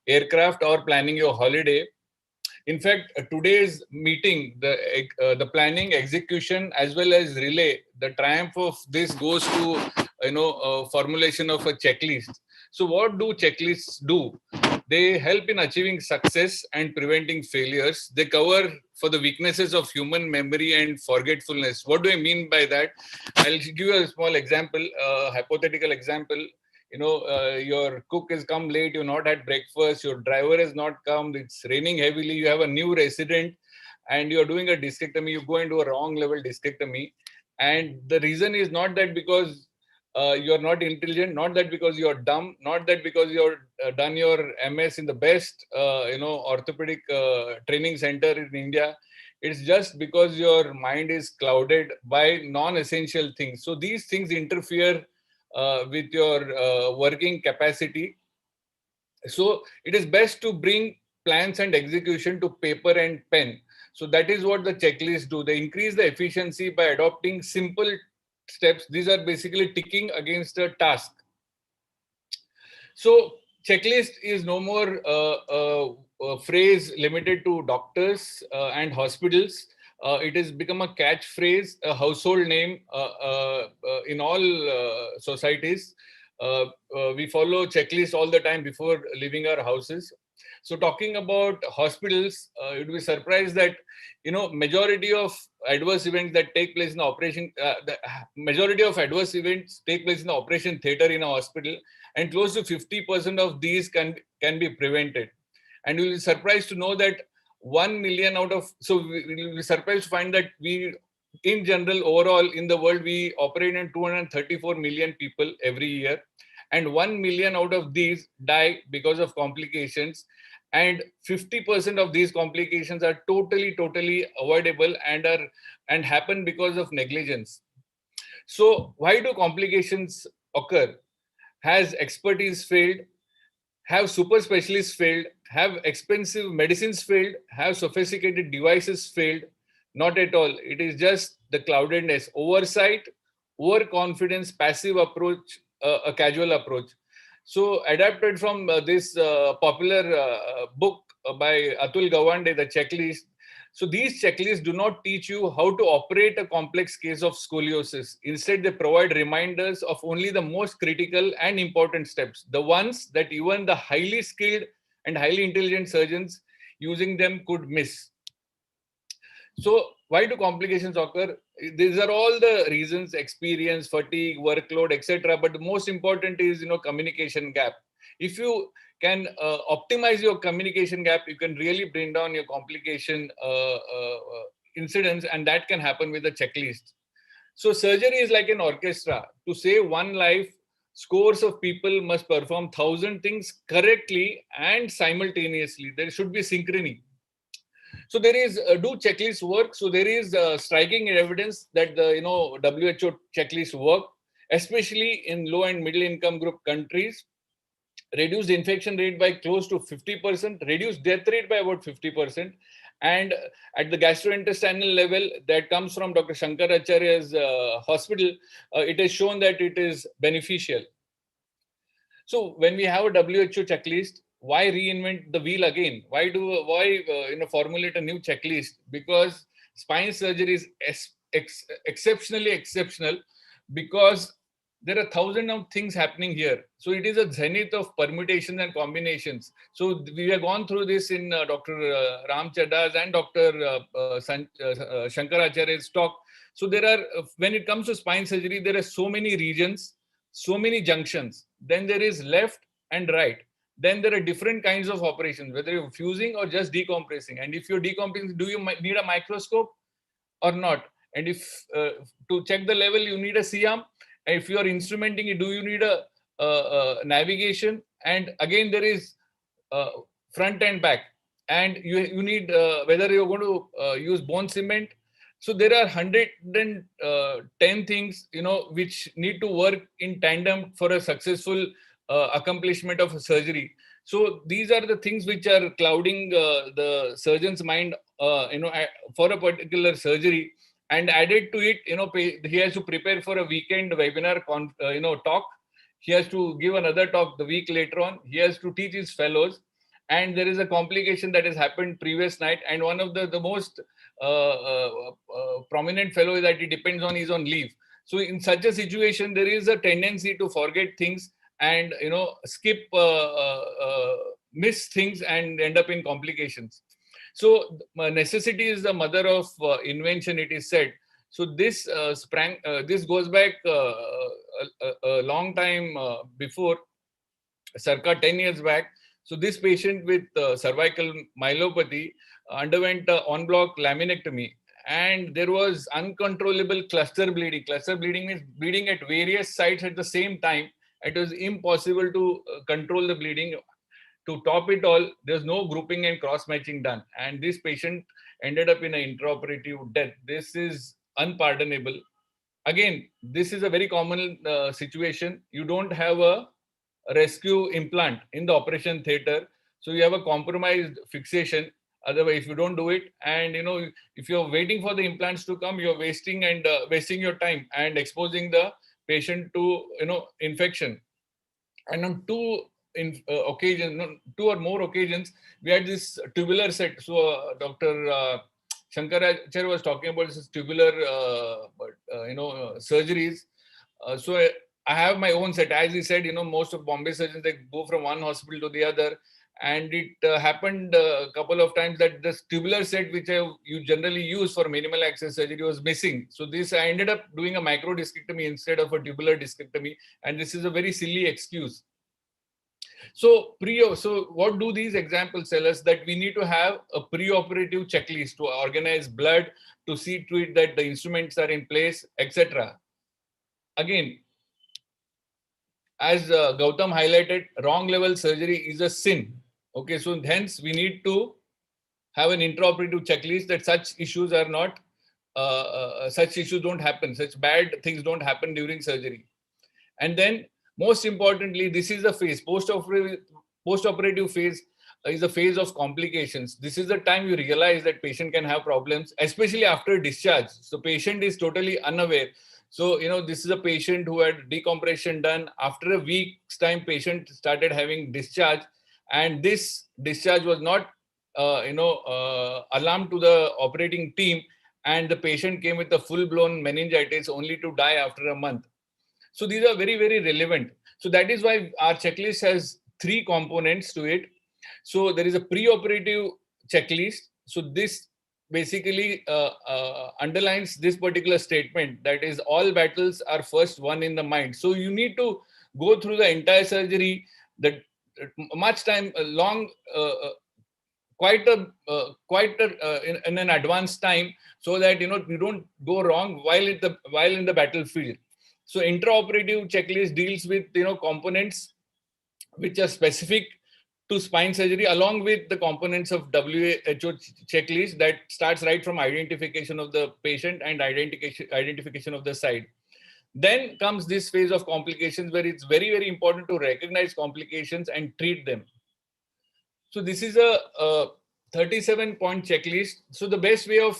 aircraft or planning your holiday. In fact, today's meeting, the planning, execution, as well as relay, the triumph of this goes to formulation of a checklist. So what do checklists do? They help in achieving success and preventing failures. They cover for the weaknesses of human memory and forgetfulness. What do I mean by that? I'll give you a small example, hypothetical example. Your cook has come late, you've not had breakfast, your driver has not come, it's raining heavily, you have a new resident and you're doing a discectomy, you go into a wrong level discectomy. And the reason is not that because you're not intelligent, not that because you're dumb, not that because you're done your MS in the best, orthopedic training center in India. It's just because your mind is clouded by non-essential things. So these things interfere with your working capacity. So it is best to bring plans and execution to paper and pen. So that is what the checklists do. They increase the efficiency by adopting simple steps. These are basically ticking against a task. So checklist is no more a phrase limited to doctors and hospitals. It has become a catchphrase, a household name in all societies. We follow checklists all the time before leaving our houses. So talking about hospitals, you'd be surprised that, majority of adverse events that take place in the operation, the majority of adverse events take place in the operation theater in a hospital, and close to 50% of these can be prevented. And you'll be surprised to know that 1 million out of, so we'll be surprised to find that we, in general, overall in the world, we operate in 234 million people every year. And 1 million out of these die because of complications. And 50% of these complications are totally avoidable and happen because of negligence. So why do complications occur? Has expertise failed? Have super specialists failed? Have expensive medicines failed? Have sophisticated devices failed? Not at all. It is just the cloudedness, oversight, overconfidence, passive approach, a casual approach. So adapted from this popular book by Atul Gawande, The Checklist. So these checklists do not teach you how to operate a complex case of scoliosis. Instead, they provide reminders of only the most critical and important steps, the ones that even the highly skilled and highly intelligent surgeons using them could miss. So why do complications occur? These are all the reasons: experience, fatigue, workload, etc. But the most important is, communication gap. If you can optimize your communication gap, you can really bring down your complication incidence, and that can happen with a checklist. So surgery is like an orchestra. To save one life, scores of people must perform 1,000 things correctly and simultaneously. There should be synchrony. So there is do checklists work? So there is striking evidence that the WHO checklists work, especially in low and middle income group countries. Reduced infection rate by close to 50%, reduced death rate by about 50%, and at the gastrointestinal level, that comes from Dr. Sankar Acharya's hospital, it is shown that it is beneficial. So when we have a WHO checklist, why reinvent the wheel again? Why formulate a new checklist? Because spine surgery is exceptionally exceptional, because there are thousands of things happening here. So it is a zenith of permutations and combinations. So we have gone through this in Dr. Ram Chaddha's and Dr. Sankar Acharya's talk. So there are, when it comes to spine surgery, there are so many regions, so many junctions. Then there is left and right. Then there are different kinds of operations, whether you're fusing or just decompressing. And if you're decompressing, do you need a microscope or not? And if to check the level, you need a C-arm. And if you are instrumenting it, do you need a navigation? And again, there is front and back. And you need whether you're going to use bone cement. So there are 110 things, which need to work in tandem for a successful accomplishment of a surgery. So these are the things which are clouding the surgeon's mind, for a particular surgery. And added to it, he has to prepare for a weekend webinar, talk. He has to give another talk the week later on. He has to teach his fellows. And there is a complication that has happened previous night. And one of the most prominent fellow that he depends on is on leave. So in such a situation, there is a tendency to forget things and, skip, miss things and end up in complications. So necessity is the mother of invention, it is said. So this this goes back a long time before, circa 10 years back. So this patient with cervical myelopathy underwent en bloc laminectomy, and there was uncontrollable cluster bleeding. Cluster bleeding means bleeding at various sites at the same time. It was impossible to control the bleeding. To top it all, there's no grouping and cross-matching done. And this patient ended up in an intraoperative death. This is unpardonable. Again, this is a very common situation. You don't have a rescue implant in the operation theater. So you have a compromised fixation. Otherwise, if you don't do it, and if you're waiting for the implants to come, you're wasting your time and exposing the patient to infection. And on two or more occasions, we had this tubular set. So Dr. Sankar Acharya was talking about this tubular surgeries. So I have my own set. As he said, most of Bombay surgeons, they go from one hospital to the other. And it happened a couple of times that this tubular set, which you generally use for minimal access surgery, was missing. So I ended up doing a micro discectomy instead of a tubular discectomy. And this is a very silly excuse. So what do these examples tell us? That we need to have a pre-operative checklist to organize blood, to see to it that the instruments are in place, etc. Again, as Gautam highlighted, wrong level surgery is a sin. Okay, so hence we need to have an intraoperative checklist that such issues are not, such issues don't happen, such bad things don't happen during surgery. And then, most importantly, this is the phase, post-operative phase is a phase of complications. This is the time you realize that patient can have problems, especially after discharge. So patient is totally unaware. So, this is a patient who had decompression done. After a week's time, patient started having discharge, and this discharge was not, alarm to the operating team, and the patient came with a full-blown meningitis only to die after a month. So these are very, very relevant. So that is why our checklist has 3 components to it. So there is a pre-operative checklist. So this basically underlines this particular statement, that is, all battles are first won in the mind. So you need to go through the entire surgery, that much time long, quite in an advanced time, so that you don't go wrong while in the battlefield. So intraoperative checklist deals with components which are specific to spine surgery, along with the components of WHO checklist that starts right from identification of the patient and identification of the site. Then comes this phase of complications, where it's very, very important to recognize complications and treat them. So this is a 37-point checklist. So the best way of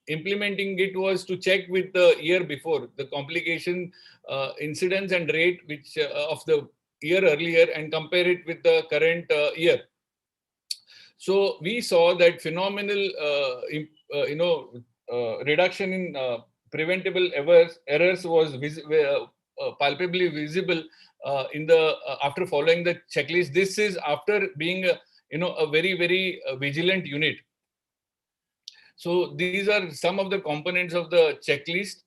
implementing it was to check with the year before the complication incidence and rate which of the year earlier, and compare it with the current year. So we saw that phenomenal reduction in preventable errors was palpably visible in the after following the checklist. This is after being a very, very vigilant unit. So these are some of the components of the checklist.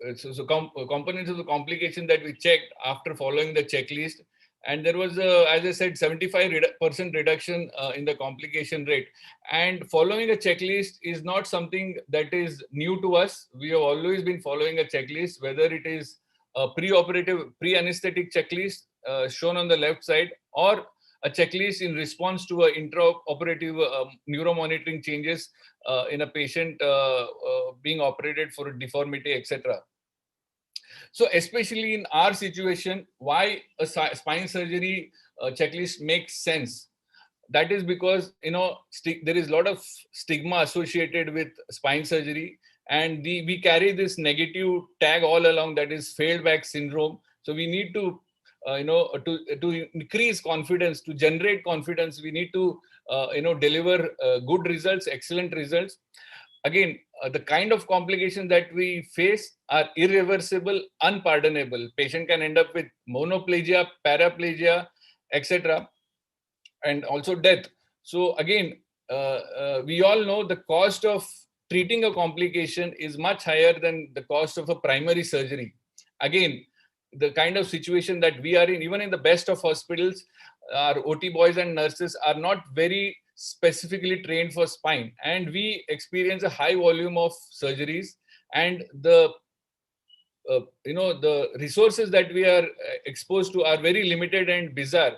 Components of the complication that we checked after following the checklist, and there was as I said, 75% reduction in the complication rate. And following a checklist is not something that is new to us. We have always been following a checklist, whether it is a pre-operative, pre-anesthetic checklist shown on the left side, or a checklist in response to an intraoperative neuromonitoring changes in a patient being operated for a deformity, etc. So especially in our situation, why a spine surgery checklist makes sense? That is because there is a lot of stigma associated with spine surgery, and we carry this negative tag all along, that is failed back syndrome. So we need to to increase confidence, to generate confidence, we need to deliver good results, excellent results. Again, the kind of complications that we face are irreversible, unpardonable. Patient can end up with monoplegia, paraplegia, etc., and also death. So again, we all know the cost of treating a complication is much higher than the cost of a primary surgery. Again, the kind of situation that we are in, even in the best of hospitals, our OT boys and nurses are not very specifically trained for spine, and we experience a high volume of surgeries, and the the resources that we are exposed to are very limited and bizarre.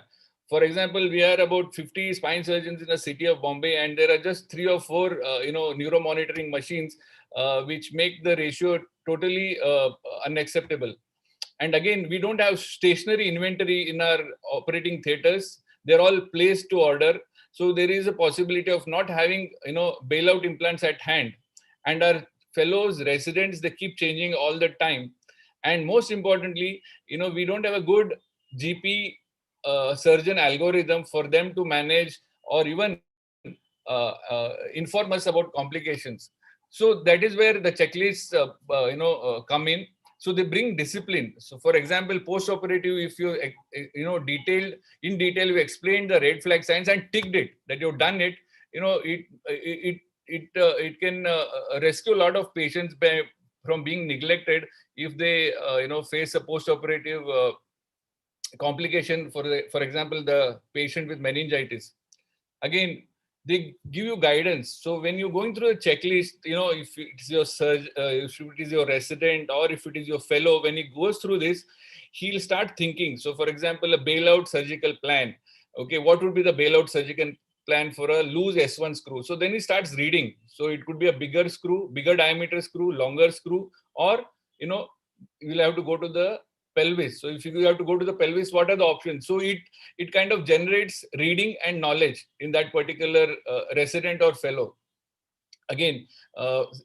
For example, we are about 50 spine surgeons in the city of Bombay, and there are just 3 or 4 neuromonitoring machines, which make the ratio totally unacceptable. And again, we don't have stationary inventory in our operating theaters. They're all placed to order. So there is a possibility of not having, bailout implants at hand. And our fellows, residents, they keep changing all the time. And most importantly, we don't have a good GP surgeon algorithm for them to manage or even inform us about complications. So that is where the checklists, come in. So they bring discipline. So for example, post-operative, if you, in detail, you explain the red flag signs and ticked it, that you've done it, it can rescue a lot of patients from being neglected if they, face a post-operative complication, for example, the patient with meningitis. Again, they give you guidance. So when you're going through a checklist, if it's your if it is your resident or if it is your fellow, when he goes through this, he'll start thinking. So for example, a bailout surgical plan. Okay, what would be the bailout surgical plan for a loose S1 screw? So then he starts reading. So it could be a bigger screw, bigger diameter screw, longer screw, or, you'll have to go to the pelvis. So if you have to go to the pelvis, what are the options? So it kind of generates reading and knowledge in that particular resident or fellow. Again,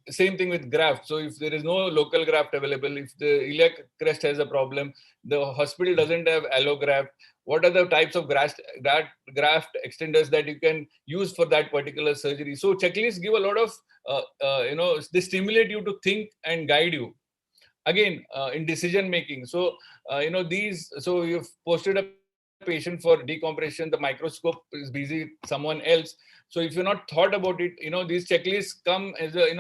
same thing with graft. So if there is no local graft available, if the iliac crest has a problem, the hospital doesn't have allograft, what are the types of graft extenders that you can use for that particular surgery? So checklists give a lot of, they stimulate you to think and guide you. Again, in decision making. So, so you've posted a patient for decompression, the microscope is busy, someone else. So if you're not thought about it, these checklists come as a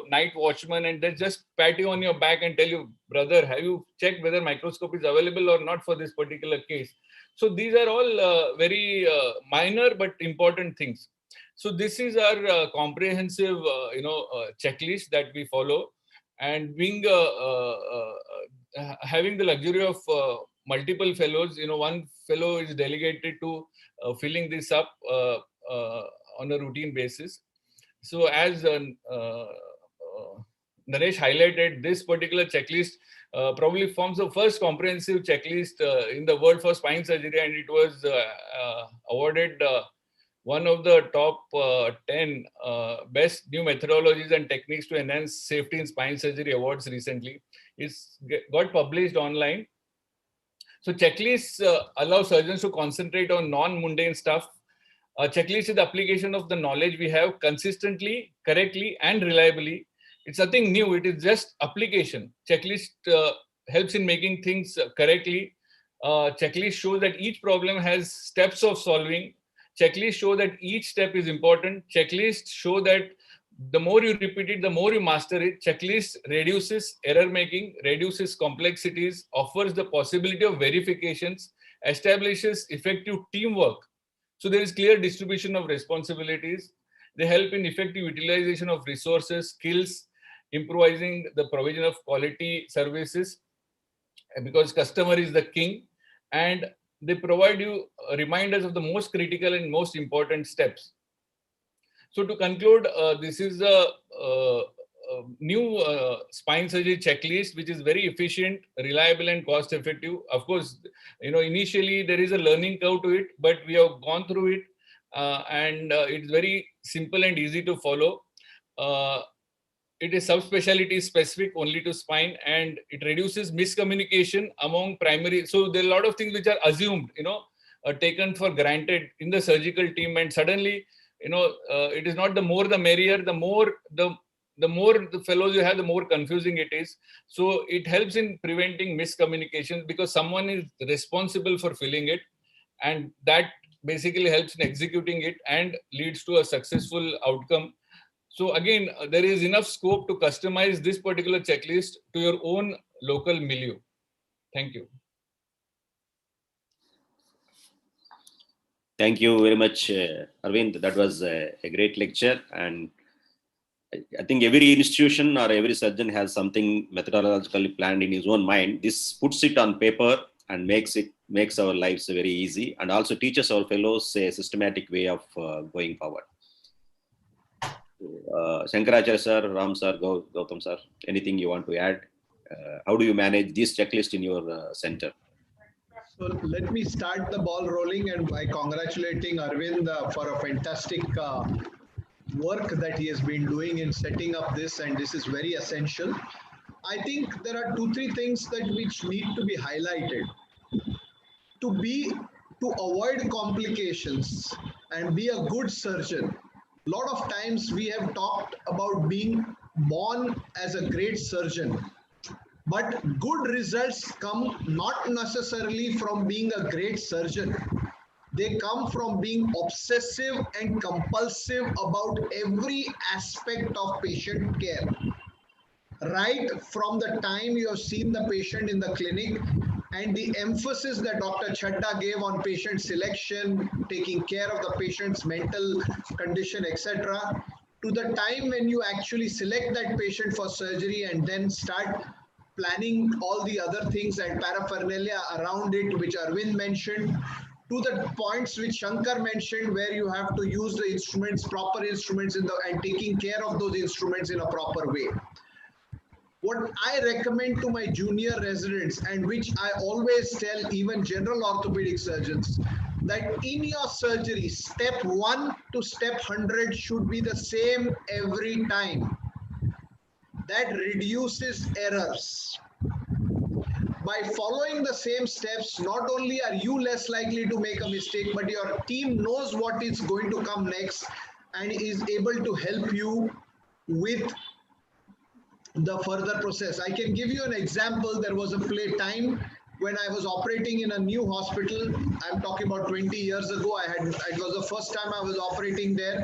night watchman, and they just pat you on your back and tell you, brother, have you checked whether microscope is available or not for this particular case? So these are all very minor but important things. So this is our comprehensive, checklist that we follow. And being having the luxury of multiple fellows, one fellow is delegated to filling this up on a routine basis. So as Naresh highlighted, this particular checklist probably forms the first comprehensive checklist in the world for spine surgery, and it was awarded one of the top 10 best new methodologies and techniques to enhance safety in spine surgery awards recently. It's got published online. So checklists allow surgeons to concentrate on non-mundane stuff. A checklist is the application of the knowledge we have consistently, correctly, and reliably. It's nothing new. It is just application. Checklist helps in making things correctly. Checklist shows that each problem has steps of solving. Checklists show that each step is important. Checklists show that the more you repeat it, the more you master it. Checklist reduces error making, reduces complexities, offers the possibility of verifications, establishes effective teamwork. So there is clear distribution of responsibilities. They help in effective utilization of resources, skills, improvising the provision of quality services, because customer is the king. And they provide you reminders of the most critical and most important steps. So to conclude, this is a new spine surgery checklist, which is very efficient, reliable, and cost effective. Of course, initially there is a learning curve to it, but we have gone through it, and it's very simple and easy to follow. It is subspecialty specific only to spine, and it reduces miscommunication among primary. So there are a lot of things which are assumed, taken for granted in the surgical team, and suddenly, it is not the more the merrier. The more the fellows you have, the more confusing it is. So it helps in preventing miscommunication, because someone is responsible for filling it, and that basically helps in executing it and leads to a successful outcome. So again, there is enough scope to customize this particular checklist to your own local milieu. Thank you. Thank you very much, Aravind. That was a great lecture. And I think every institution or every surgeon has something methodologically planned in his own mind. This puts it on paper and makes our lives very easy, and also teaches our fellows a systematic way of going forward. Sankar Acharya sir, Ram sir, Gautam sir, anything you want to add? How do you manage this checklist in your center? So let me start the ball rolling, and by congratulating Aravind for a fantastic work that he has been doing in setting up this, and this is very essential. I think there are 2-3 things that which need to be highlighted. To avoid complications and be a good surgeon, a lot of times we have talked about being born as a great surgeon, but good results come not necessarily from being a great surgeon. They come from being obsessive and compulsive about every aspect of patient care. Right from the time you have seen the patient in the clinic, and the emphasis that Dr. Chaddha gave on patient selection, taking care of the patient's mental condition, etc., to the time when you actually select that patient for surgery and then start planning all the other things and paraphernalia around it, which Aravind mentioned, to the points which Shankar mentioned, where you have to use the instruments, proper instruments, and taking care of those instruments in a proper way. What I recommend to my junior residents, and which I always tell even general orthopedic surgeons, that in your surgery, step 1 to step 100 should be the same every time. That reduces errors. By following the same steps, not only are you less likely to make a mistake, but your team knows what is going to come next and is able to help you with the further process. I can give you an example. There was a time when I was operating in a new hospital. I'm talking about 20 years ago. It was the first time I was operating there,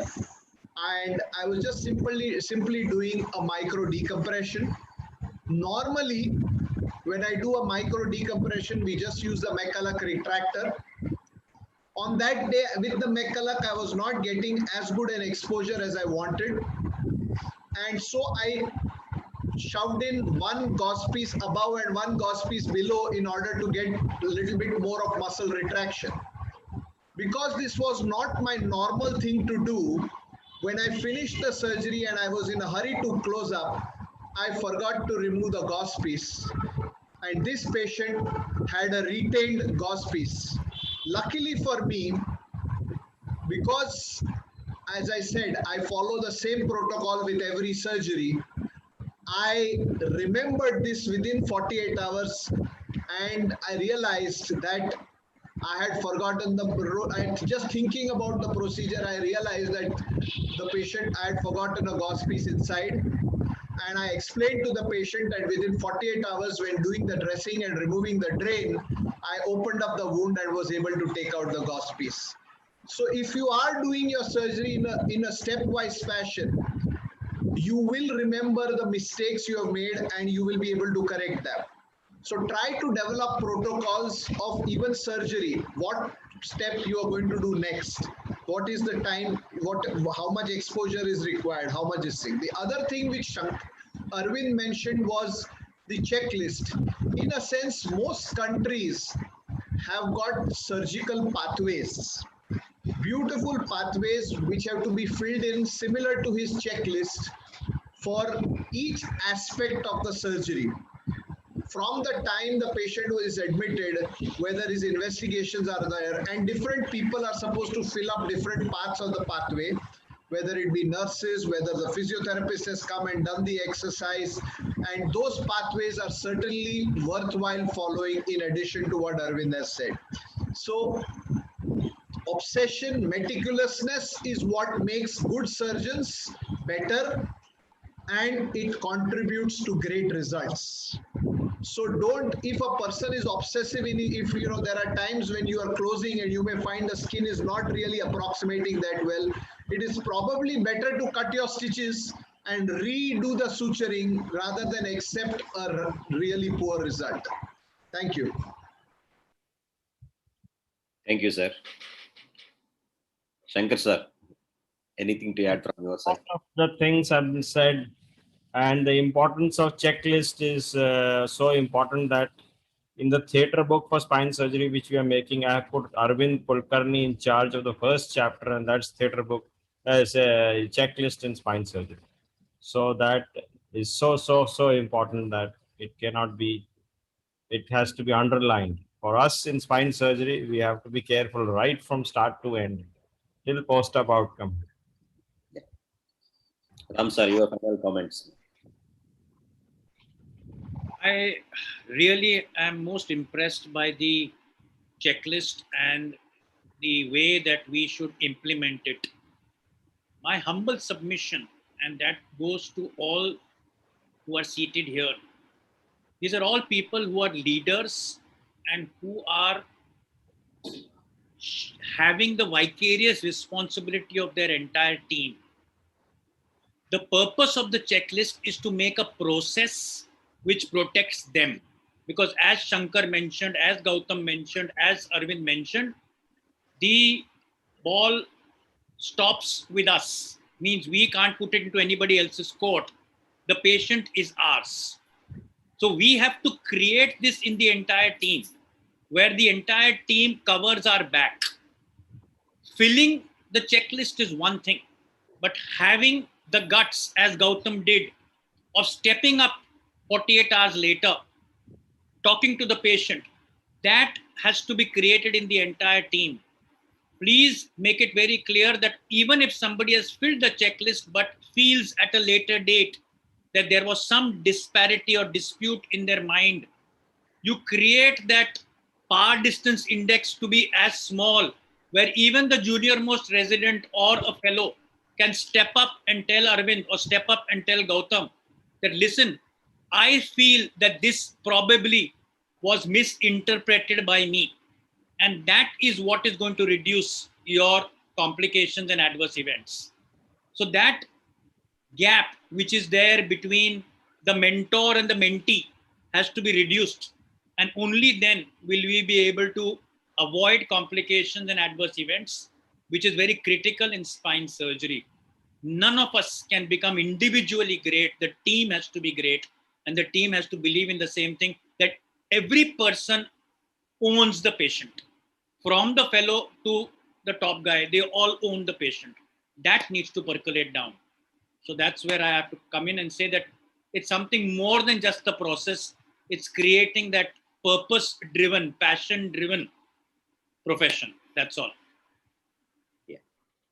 and I was just simply doing a micro decompression. Normally, when I do a micro decompression, we just use the McCulloch retractor. On that day, with the McCulloch, I was not getting as good an exposure as I wanted. And so I shoved in one gauze piece above and one gauze piece below in order to get a little bit more of muscle retraction. Because this was not my normal thing to do, when I finished the surgery and I was in a hurry to close up, I forgot to remove the gauze piece. And this patient had a retained gauze piece. Luckily for me, because as I said, I follow the same protocol with every surgery, I remembered this within 48 hours, and I realized that I had forgotten just thinking about the procedure, I realized that the patient, I had forgotten a gauze piece inside. And I explained to the patient that within 48 hours, when doing the dressing and removing the drain, I opened up the wound and was able to take out the gauze piece. So if you are doing your surgery in a stepwise fashion, you will remember the mistakes you have made and you will be able to correct them. So try to develop protocols of even surgery. What step you are going to do next? What is the time? How much exposure is required? How much is sick? The other thing which Aravind mentioned was the checklist. In a sense, most countries have got surgical pathways, beautiful pathways which have to be filled in similar to his checklist for each aspect of the surgery. From the time the patient is admitted, whether his investigations are there, and different people are supposed to fill up different parts of the pathway, whether it be nurses, whether the physiotherapist has come and done the exercise, and those pathways are certainly worthwhile following in addition to what Aravind has said. So obsession, meticulousness is what makes good surgeons better, and it contributes to great results. So if a person is obsessive if there are times when you are closing and you may find the skin is not really approximating that well, it is probably better to cut your stitches and redo the suturing rather than accept a really poor result. Thank you. Thank you, sir. Shankar sir, anything to add from your side? All of the things have been said, and the importance of checklist is so important that in the theatre book for spine surgery, which we are making, I have put Aravind Kulkarni in charge of the first chapter, and that's theatre book as a checklist in spine surgery. So that is so important that it cannot be, it has to be underlined. For us in spine surgery, we have to be careful right from start to end till post-op outcome. Ram sir, your final comments. I really am most impressed by the checklist and the way that we should implement it. My humble submission, and that goes to all who are seated here. These are all people who are leaders and who are having the vicarious responsibility of their entire team. The purpose of the checklist is to make a process which protects them. Because as Shankar mentioned, as Gautam mentioned, as Aravind mentioned, the ball stops with us. Means we can't put it into anybody else's court. The patient is ours. So we have to create this in the entire team, where the entire team covers our back. Filling the checklist is one thing, but having the guts, as Gautam did, of stepping up 48 hours later, talking to the patient, that has to be created in the entire team. Please make it very clear that even if somebody has filled the checklist but feels at a later date that there was some disparity or dispute in their mind, you create that par distance index to be as small where even the junior most resident or a fellow can step up and tell Aravind or step up and tell Gautam that, listen, I feel that this probably was misinterpreted by me. And that is what is going to reduce your complications and adverse events. So that gap which is there between the mentor and the mentee has to be reduced. And only then will we be able to avoid complications and adverse events, which is very critical in spine surgery. None of us can become individually great. The team has to be great. And the team has to believe in the same thing, that every person owns the patient. From the fellow to the top guy, they all own the patient. That needs to percolate down. So that's where I have to come in and say that it's something more than just the process. It's creating that purpose-driven, passion-driven profession. That's all. Yeah.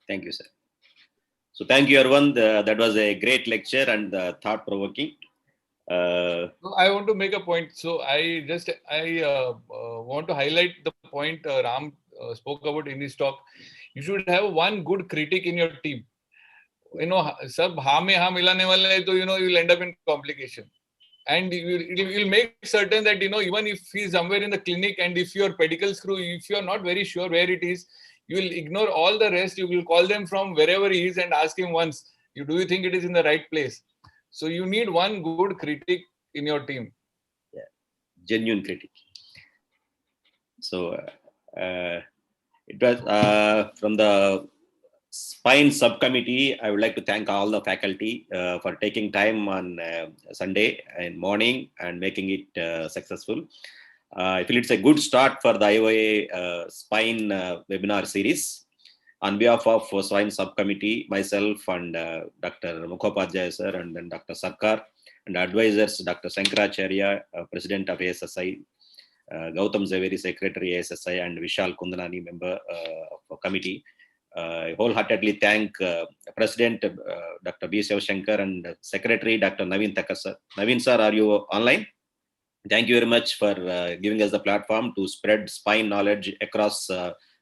Thank you, sir. So thank you, everyone. That was a great lecture and thought-provoking. I want to make a point. So I want to highlight the point Ram spoke about in his talk. You should have one good critic in your team. सब हाँ में हाँ मिलाने वाले हैं, तो you'll end up in complication. And you'll make certain that even if he's somewhere in the clinic and if your pedicle screw, if you're not very sure where it is, you will ignore all the rest. You will call them from wherever he is and ask him once, do you think it is in the right place? So you need one good critic in your team. Yeah, genuine critic. So it was from the spine subcommittee. I would like to thank all the faculty for taking time on Sunday and morning and making it successful. I feel it's a good start for the IOA spine webinar series. On behalf of spine subcommittee, myself and Dr. Mukhopadhyay sir, and then Dr. Sankar, and advisors Dr. Sankar Acharya, President of ASSI, Gautam Zaveri, Secretary ASSI, and Vishal Kundanani, member of committee. I wholeheartedly thank President Dr. B Shiva Shankar and Secretary Dr. Naveen Thakkar sir. Naveen sir, are you online? Thank you very much for giving us the platform to spread spine knowledge across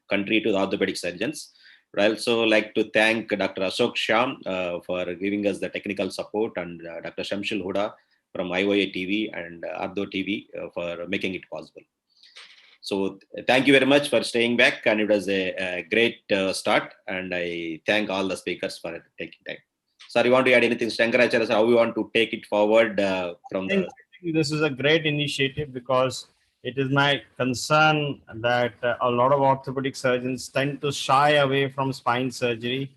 country to the orthopedic surgeons. I also like to thank Dr. Ashok Shyam for giving us the technical support, and Dr. Shamshul Huda from IOATV and OrthoTV for making it possible. So thank you very much for staying back, and it was a great start, and I thank all the speakers for taking time. Sir, you want to add anything, Sankar Acharya, how we want to take it forward from the... I think this is a great initiative, because it is my concern that a lot of orthopedic surgeons tend to shy away from spine surgery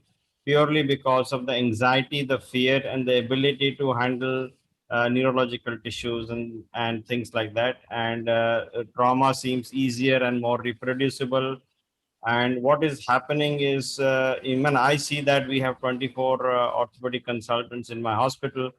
purely because of the anxiety, the fear, and the ability to handle neurological tissues and things like that. And trauma seems easier and more reproducible. And what is happening is, even I see that we have 24 orthopedic consultants in my hospital,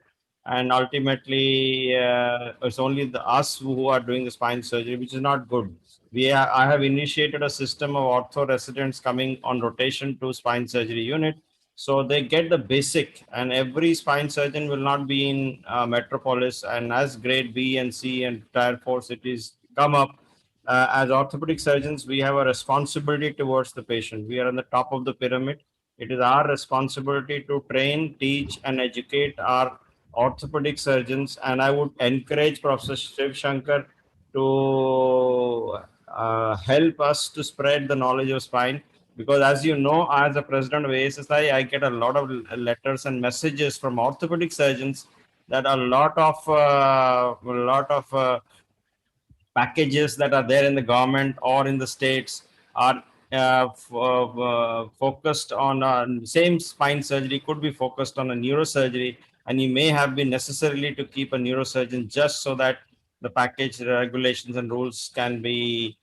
and ultimately it's only us who are doing the spine surgery, which is not good. I have initiated a system of ortho residents coming on rotation to spine surgery unit, so they get the basic. And every spine surgeon will not be in metropolis, and as grade B and C and tier 4 cities come up, as orthopedic surgeons, we have a responsibility towards the patient. We are on the top of the pyramid. It is our responsibility to train, teach, and educate our orthopedic surgeons. And I would encourage Professor Shiva Shankar to help us to spread the knowledge of spine. Because as you know, as the president of ASSI, I get a lot of letters and messages from orthopedic surgeons that a lot of packages that are there in the government or in the states are focused on same spine surgery could be focused on a neurosurgery, and you may have been necessarily to keep a neurosurgeon just so that the package regulations and rules can be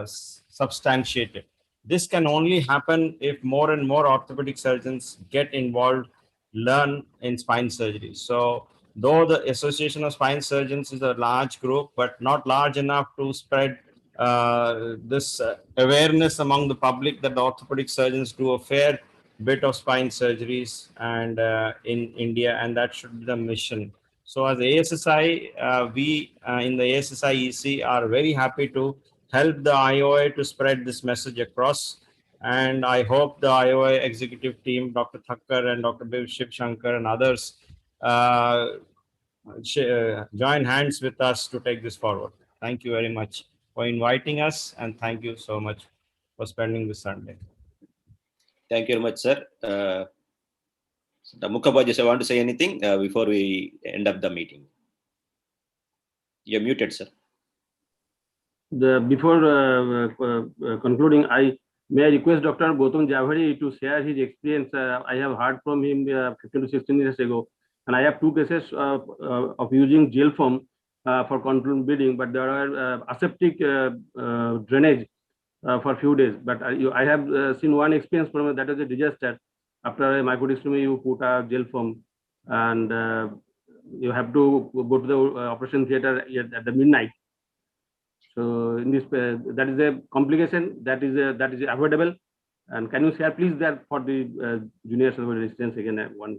substantiated. This can only happen if more and more orthopedic surgeons get involved, learn in spine surgery. So though the Association of Spine Surgeons is a large group, but not large enough to spread this awareness among the public that the orthopedic surgeons do a fair bit of spine surgeries and in India, and that should be the mission. So as ASSI, we in the ASSI EC are very happy to help the IOA to spread this message across. And I hope the IOA executive team, Dr. Thakkar and Dr. B Shiva Shankar and others, join hands with us to take this forward. Thank you very much for inviting us, and thank you so much for spending this Sunday. Thank you very much, sir. Mukhabaji, I want to say anything before we end up the meeting. You're muted, sir. Before concluding, may I request Dr. Gautam Zaveri to share his experience. I have heard from him 15 to 16 years ago, and I have 2 cases of using gel foam for controlled bleeding, but there are aseptic drainage for a few days. But I have seen one experience from that is a disaster. After a microdystrophy, you put a gel foam, and you have to go to the operation theater at the midnight. So in this, that is a complication that is avoidable. And can you share, please, that for the junior surgical resistance again once?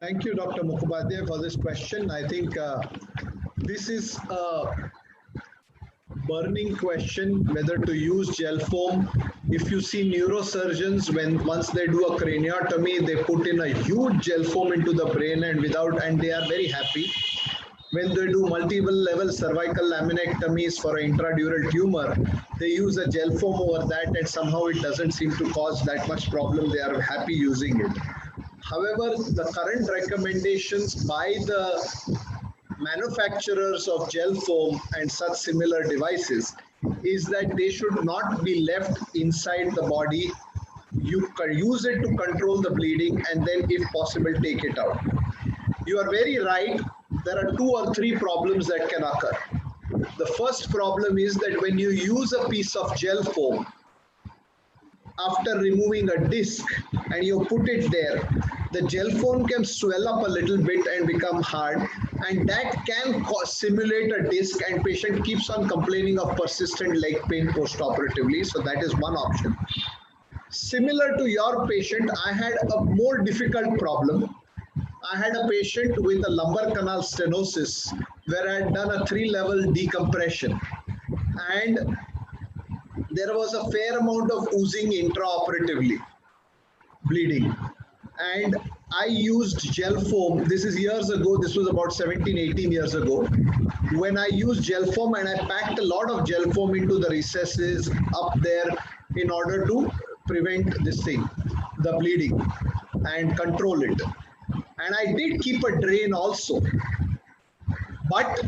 Thank you, Dr. Mukhopadhyay, for this question. I think this is a burning question whether to use gel foam. If you see neurosurgeons, once they do a craniotomy, they put in a huge gel foam into the brain and they are very happy. When they do multiple level cervical laminectomies for an intradural tumor, they use a gel foam over that, and somehow it doesn't seem to cause that much problem. They are happy using it. However, the current recommendations by the manufacturers of gel foam and such similar devices is that they should not be left inside the body. You can use it to control the bleeding and then, if possible, take it out. You are very right. There are 2 or 3 problems that can occur. The first problem is that when you use a piece of gel foam, after removing a disc and you put it there, the gel foam can swell up a little bit and become hard, and that can simulate a disc, and patient keeps on complaining of persistent leg pain postoperatively. So that is one option. Similar to your patient, I had a more difficult problem. I had a patient with a lumbar canal stenosis where I had done a 3-level decompression, and there was a fair amount of oozing intraoperatively, bleeding. And I used gel foam. This is years ago. This was about 17, 18 years ago. When I used gel foam, and I packed a lot of gel foam into the recesses up there in order to prevent this thing, the bleeding, and control it. And I did keep a drain also. But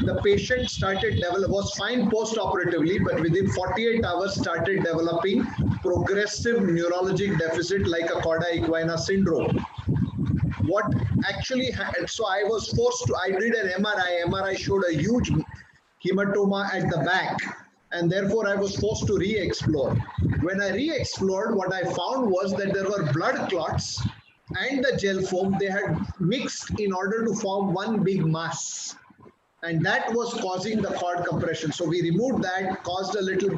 the patient was fine post-operatively, but within 48 hours started developing progressive neurologic deficit like a cauda equina syndrome. What actually happened, so I was forced to, I did an MRI. MRI showed a huge hematoma at the back, and therefore I was forced to re-explore. When I re-explored, what I found was that there were blood clots and the gel foam, they had mixed in order to form one big mass. And that was causing the cord compression. So we removed that, caused a little,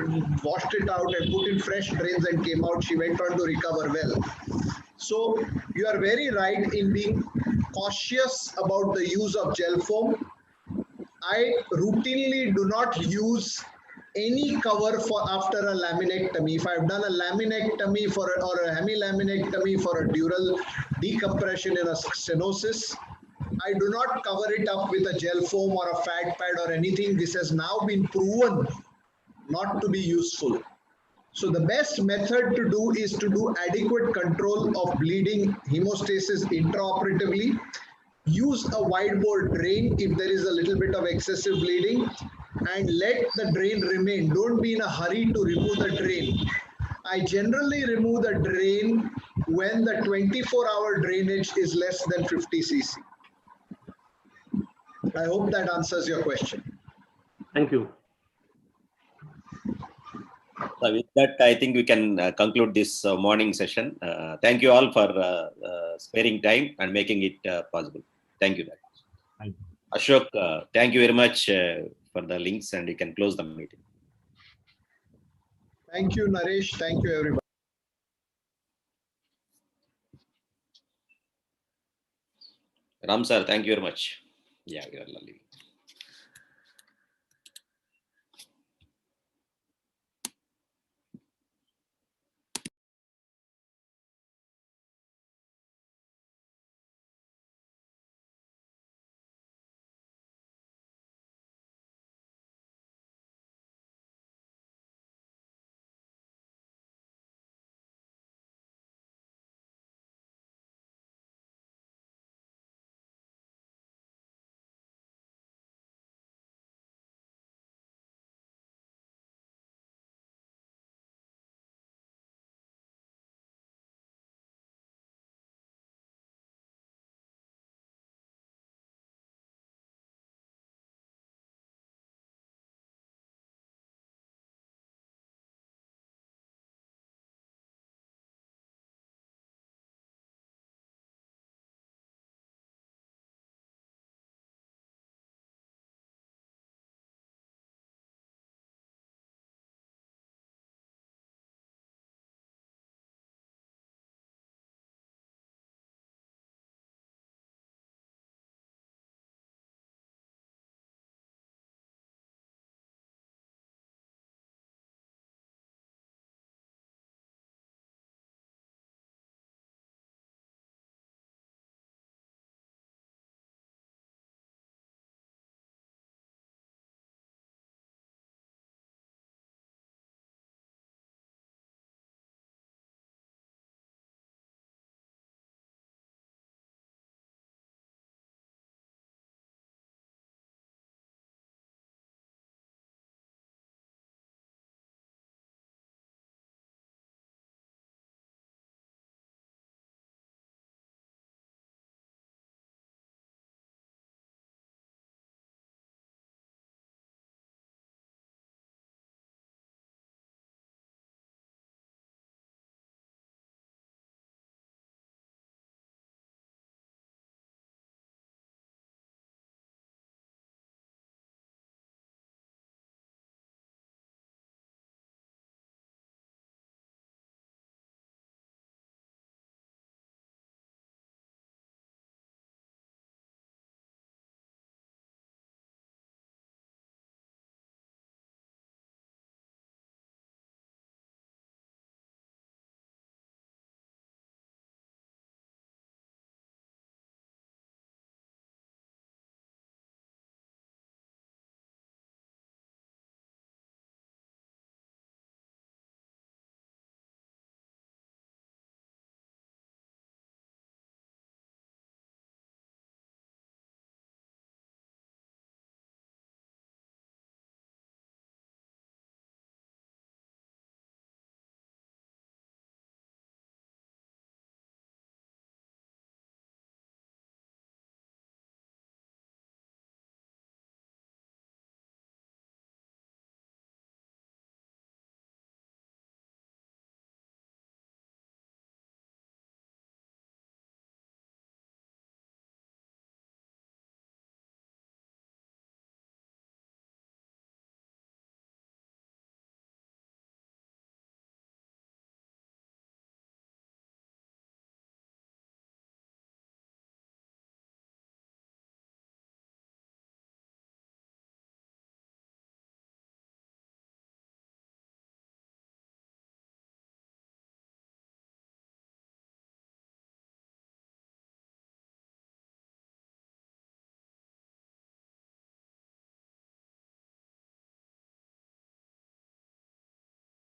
washed it out and put in fresh drains and came out. She went on to recover well. So you are very right in being cautious about the use of gel foam. I routinely do not use any cover for after a laminectomy. If I've done a laminectomy or a hemilaminectomy for a dural decompression in a stenosis, I do not cover it up with a gel foam or a fat pad or anything. This has now been proven not to be useful. So the best method to do is to do adequate control of bleeding, hemostasis intraoperatively. Use a wide bore drain if there is a little bit of excessive bleeding, and let the drain remain. Don't be in a hurry to remove the drain. I generally remove the drain when the 24-hour drainage is less than 50 cc. I hope that answers your question. Thank you. So with that, I think we can conclude this morning session. Thank you all for sparing time and making it possible. Thank you very much. Thank you. Ashok, thank you very much for the links, and you can close the meeting. Thank you, Naresh. Thank you, everybody. Ram sir, thank you very much. Yeah, you are lovely.